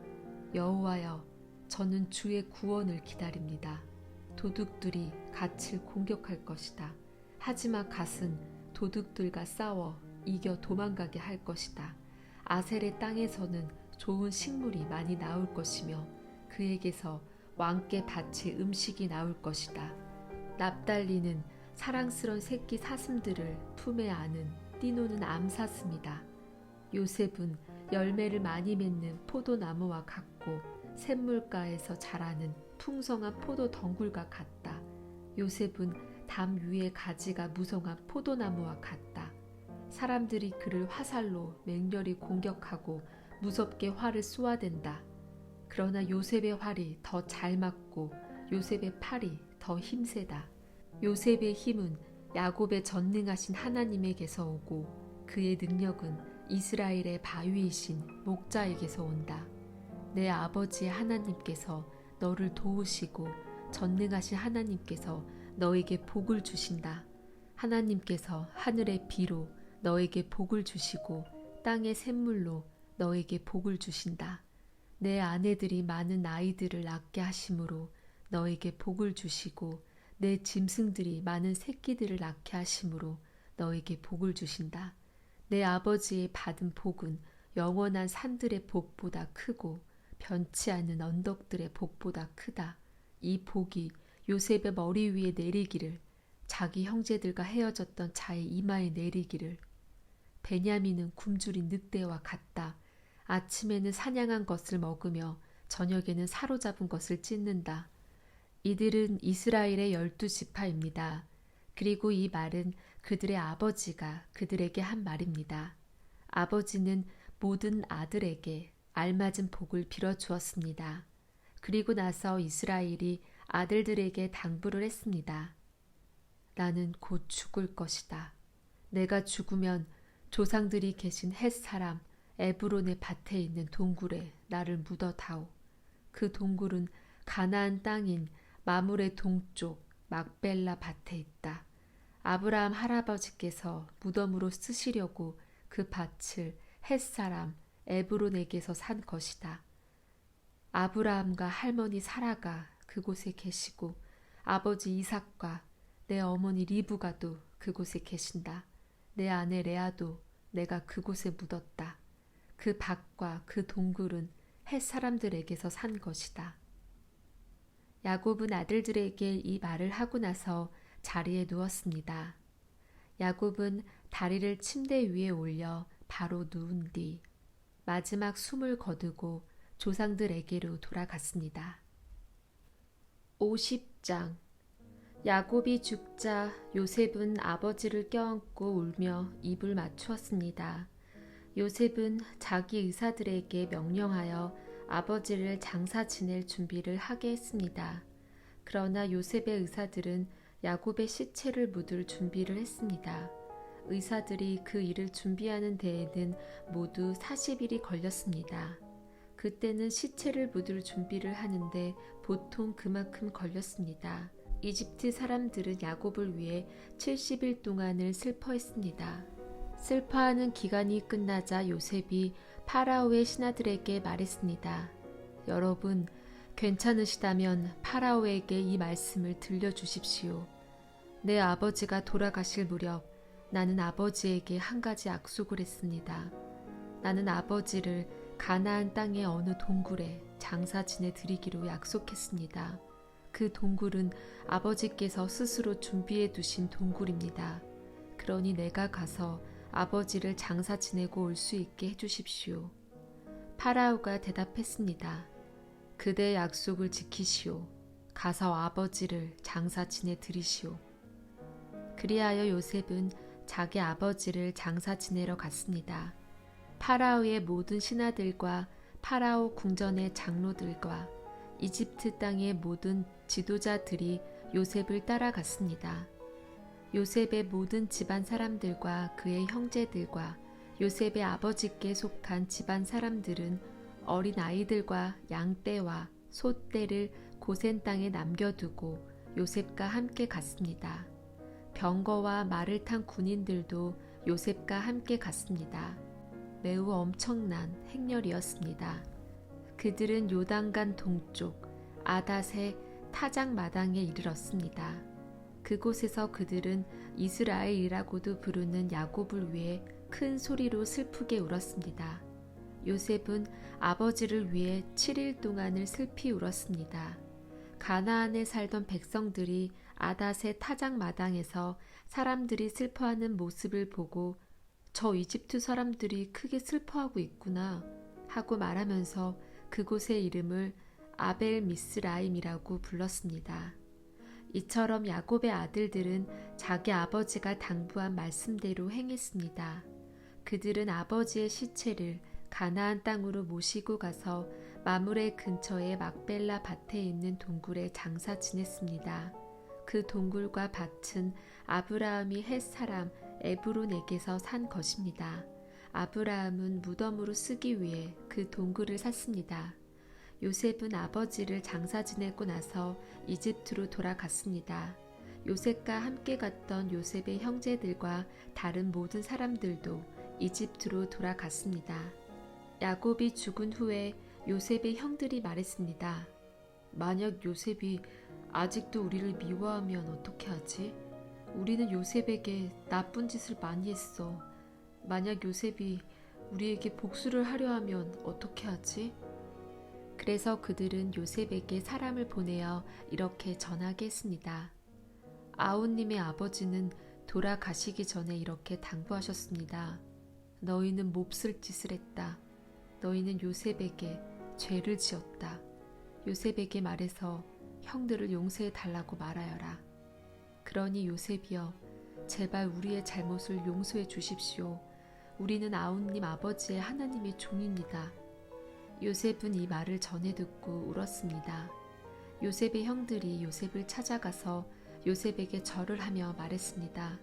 Speaker 1: 여호와여, 저는 주의 구원을 기다립니다. 도둑들이 갓을 공격할 것이다. 하지만 갓은 도둑들과 싸워 이겨 도망가게 할 것이다. 아셀의 땅에서는 좋은 식물이 많이 나올 것이며 그에게서 왕께 바칠 음식이 나올 것이다. 납달리는 사랑스런 새끼 사슴들을 품에 안은 띠노는 암사슴이다. 요셉은 열매를 많이 맺는 포도나무와 같고 샘물가에서 자라는 풍성한 포도 덩굴과 같다. 요셉은 담 위의 가지가 무성한 포도나무와 같다. 사람들이 그를 화살로 맹렬히 공격하고 무섭게 활을 쏘아댄다. 그러나 요셉의 활이 더 잘 맞고 요셉의 팔이 더 힘세다. 요셉의 힘은 야곱의 전능하신 하나님에게서 오고 그의 능력은 이스라엘의 바위이신 목자에게서 온다. 내 아버지의 하나님께서 너를 도우시고 전능하신 하나님께서 너에게 복을 주신다. 하나님께서 하늘의 비로 너에게 복을 주시고 땅의 샘물로 너에게 복을 주신다. 내 아내들이 많은 아이들을 낳게 하심으로 너에게 복을 주시고 내 짐승들이 많은 새끼들을 낳게 하심으로 너에게 복을 주신다. 내 아버지의 받은 복은 영원한 산들의 복보다 크고 변치 않는 언덕들의 복보다 크다. 이 복이 요셉의 머리 위에 내리기를, 자기 형제들과 헤어졌던 자의 이마에 내리기를. 베냐민은 굶주린 늑대와 같다. 아침에는 사냥한 것을 먹으며 저녁에는 사로잡은 것을 찢는다. 이들은 이스라엘의 12지파입니다. 그리고 이 말은 그들의 아버지가 그들에게 한 말입니다. 아버지는 모든 아들에게 알맞은 복을 빌어주었습니다. 그리고 나서 이스라엘이 아들들에게 당부를 했습니다. 나는 곧 죽을 것이다. 내가 죽으면 조상들이 계신 헷 사람 에브론의 밭에 있는 동굴에 나를 묻어다오. 그 동굴은 가나안 땅인 마물의 동쪽 막벨라 밭에 있다. 아브라함 할아버지께서 무덤으로 쓰시려고 그 밭을 헷 사람 에브론에게서 산 것이다. 아브라함과 할머니 사라가 그곳에 계시고 아버지 이삭과 내 어머니 리브가도 그곳에 계신다. 내 아내 레아도 내가 그곳에 묻었다. 그 밭과 그 동굴은 헷 사람들에게서 산 것이다. 야곱은 아들들에게 이 말을 하고 나서 자리에 누웠습니다. 야곱은 다리를 침대 위에 올려 바로 누운 뒤 마지막 숨을 거두고 조상들에게로 돌아갔습니다. 50장. 야곱이 죽자 요셉은 아버지를 껴안고 울며 입을 맞추었습니다. 요셉은 자기 의사들에게 명령하여 아버지를 장사 지낼 준비를 하게 했습니다. 그러나 요셉의 의사들은 야곱의 시체를 묻을 준비를 했습니다. 의사들이 그 일을 준비하는 데에는 모두 40일이 걸렸습니다. 그때는 시체를 묻을 준비를 하는데 보통 그만큼 걸렸습니다. 이집트 사람들은 야곱을 위해 70일 동안을 슬퍼했습니다. 슬퍼하는 기간이 끝나자 요셉이 파라오의 신하들에게 말했습니다. 여러분, 괜찮으시다면 파라오에게 이 말씀을 들려주십시오. 내 아버지가 돌아가실 무렵 나는 아버지에게 한 가지 약속을 했습니다. 나는 아버지를 가나안 땅의 어느 동굴에 장사 지내드리기로 약속했습니다. 그 동굴은 아버지께서 스스로 준비해 두신 동굴입니다. 그러니 내가 가서 아버지를 장사 지내고 올 수 있게 해주십시오. 파라오가 대답했습니다. 그대의 약속을 지키시오. 가서 아버지를 장사 지내드리시오. 그리하여 요셉은 자기 아버지를 장사 지내러 갔습니다. 파라오의 모든 신하들과 파라오 궁전의 장로들과 이집트 땅의 모든 지도자들이 요셉을 따라갔습니다. 요셉의 모든 집안 사람들과 그의 형제들과 요셉의 아버지께 속한 집안 사람들은 어린 아이들과 양떼와 소떼를 고센 땅에 남겨두고 요셉과 함께 갔습니다. 병거와 말을 탄 군인들도 요셉과 함께 갔습니다. 매우 엄청난 행렬이었습니다. 그들은 요단강 동쪽 아닷의 타작 마당에 이르렀습니다. 그곳에서 그들은 이스라엘이라고도 부르는 야곱을 위해 큰 소리로 슬프게 울었습니다. 요셉은 아버지를 위해 7일 동안을 슬피 울었습니다. 가나안에 살던 백성들이 아닷의 타작 마당에서 사람들이 슬퍼하는 모습을 보고 저 이집트 사람들이 크게 슬퍼하고 있구나 하고 말하면서 그곳의 이름을 아벨 미스라임이라고 불렀습니다. 이처럼 야곱의 아들들은 자기 아버지가 당부한 말씀대로 행했습니다. 그들은 아버지의 시체를 가나안 땅으로 모시고 가서 마므레 근처의 막벨라 밭에 있는 동굴에 장사 지냈습니다. 그 동굴과 밭은 아브라함이 헷 사람 에브론에게서 산 것입니다. 아브라함은 무덤으로 쓰기 위해 그 동굴을 샀습니다. 요셉은 아버지를 장사 지내고 나서 이집트로 돌아갔습니다. 요셉과 함께 갔던 요셉의 형제들과 다른 모든 사람들도 이집트로 돌아갔습니다. 야곱이 죽은 후에 요셉의 형들이 말했습니다. 만약 요셉이 아직도 우리를 미워하면 어떻게 하지? 우리는 요셉에게 나쁜 짓을 많이 했어. 만약 요셉이 우리에게 복수를 하려 하면 어떻게 하지? 그래서 그들은 요셉에게 사람을 보내어 이렇게 전하게 했습니다. 아우님의 아버지는 돌아가시기 전에 이렇게 당부하셨습니다. 너희는 몹쓸 짓을 했다. 너희는 요셉에게 죄를 지었다. 요셉에게 말해서 형들을 용서해 달라고 말하여라. 그러니 요셉이여, 제발 우리의 잘못을 용서해 주십시오. 우리는 아우님 아버지의 하나님의 종입니다. 요셉은 이 말을 전해 듣고 울었습니다. 요셉의 형들이 요셉을 찾아가서 요셉에게 절을 하며 말했습니다.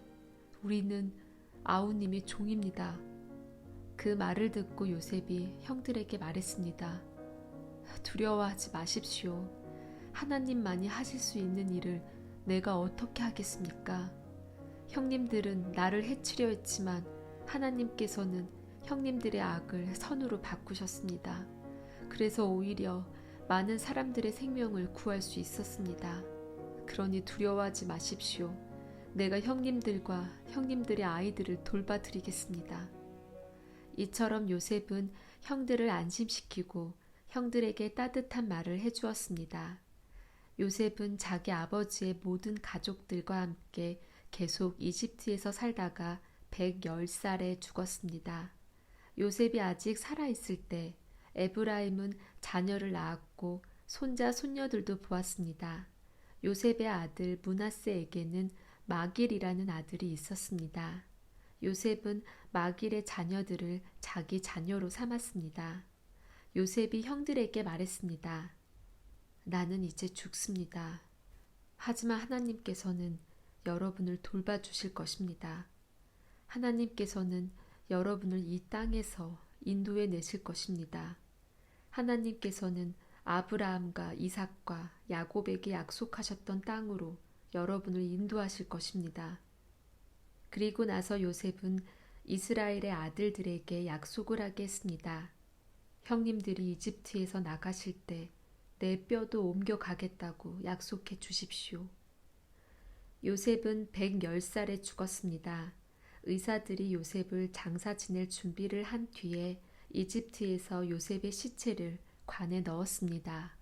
Speaker 1: 우리는 아우님의 종입니다. 그 말을 듣고 요셉이 형들에게 말했습니다. 두려워하지 마십시오. 하나님만이 하실 수 있는 일을 내가 어떻게 하겠습니까? 형님들은 나를 해치려 했지만 하나님께서는 형님들의 악을 선으로 바꾸셨습니다. 그래서 오히려 많은 사람들의 생명을 구할 수 있었습니다. 그러니 두려워하지 마십시오. 내가 형님들과 형님들의 아이들을 돌봐드리겠습니다. 이처럼 요셉은 형들을 안심시키고 형들에게 따뜻한 말을 해주었습니다. 요셉은 자기 아버지의 모든 가족들과 함께 계속 이집트에서 살다가 110살에 죽었습니다. 요셉이 아직 살아있을 때 에브라임은 자녀를 낳았고 손자 손녀들도 보았습니다. 요셉의 아들 므낫세에게는 마길이라는 아들이 있었습니다. 요셉은 마길의 자녀들을 자기 자녀로 삼았습니다. 요셉이 형들에게 말했습니다. 나는 이제 죽습니다. 하지만 하나님께서는 여러분을 돌봐주실 것입니다. 하나님께서는 여러분을 이 땅에서 인도해 내실 것입니다. 하나님께서는 아브라함과 이삭과 야곱에게 약속하셨던 땅으로 여러분을 인도하실 것입니다. 그리고 나서 요셉은 이스라엘의 아들들에게 약속을 하게 했습니다. 형님들이 이집트에서 나가실 때 내 뼈도 옮겨가겠다고 약속해 주십시오. 요셉은 110살에 죽었습니다. 의사들이 요셉을 장사 지낼 준비를 한 뒤에 이집트에서 요셉의 시체를 관에 넣었습니다.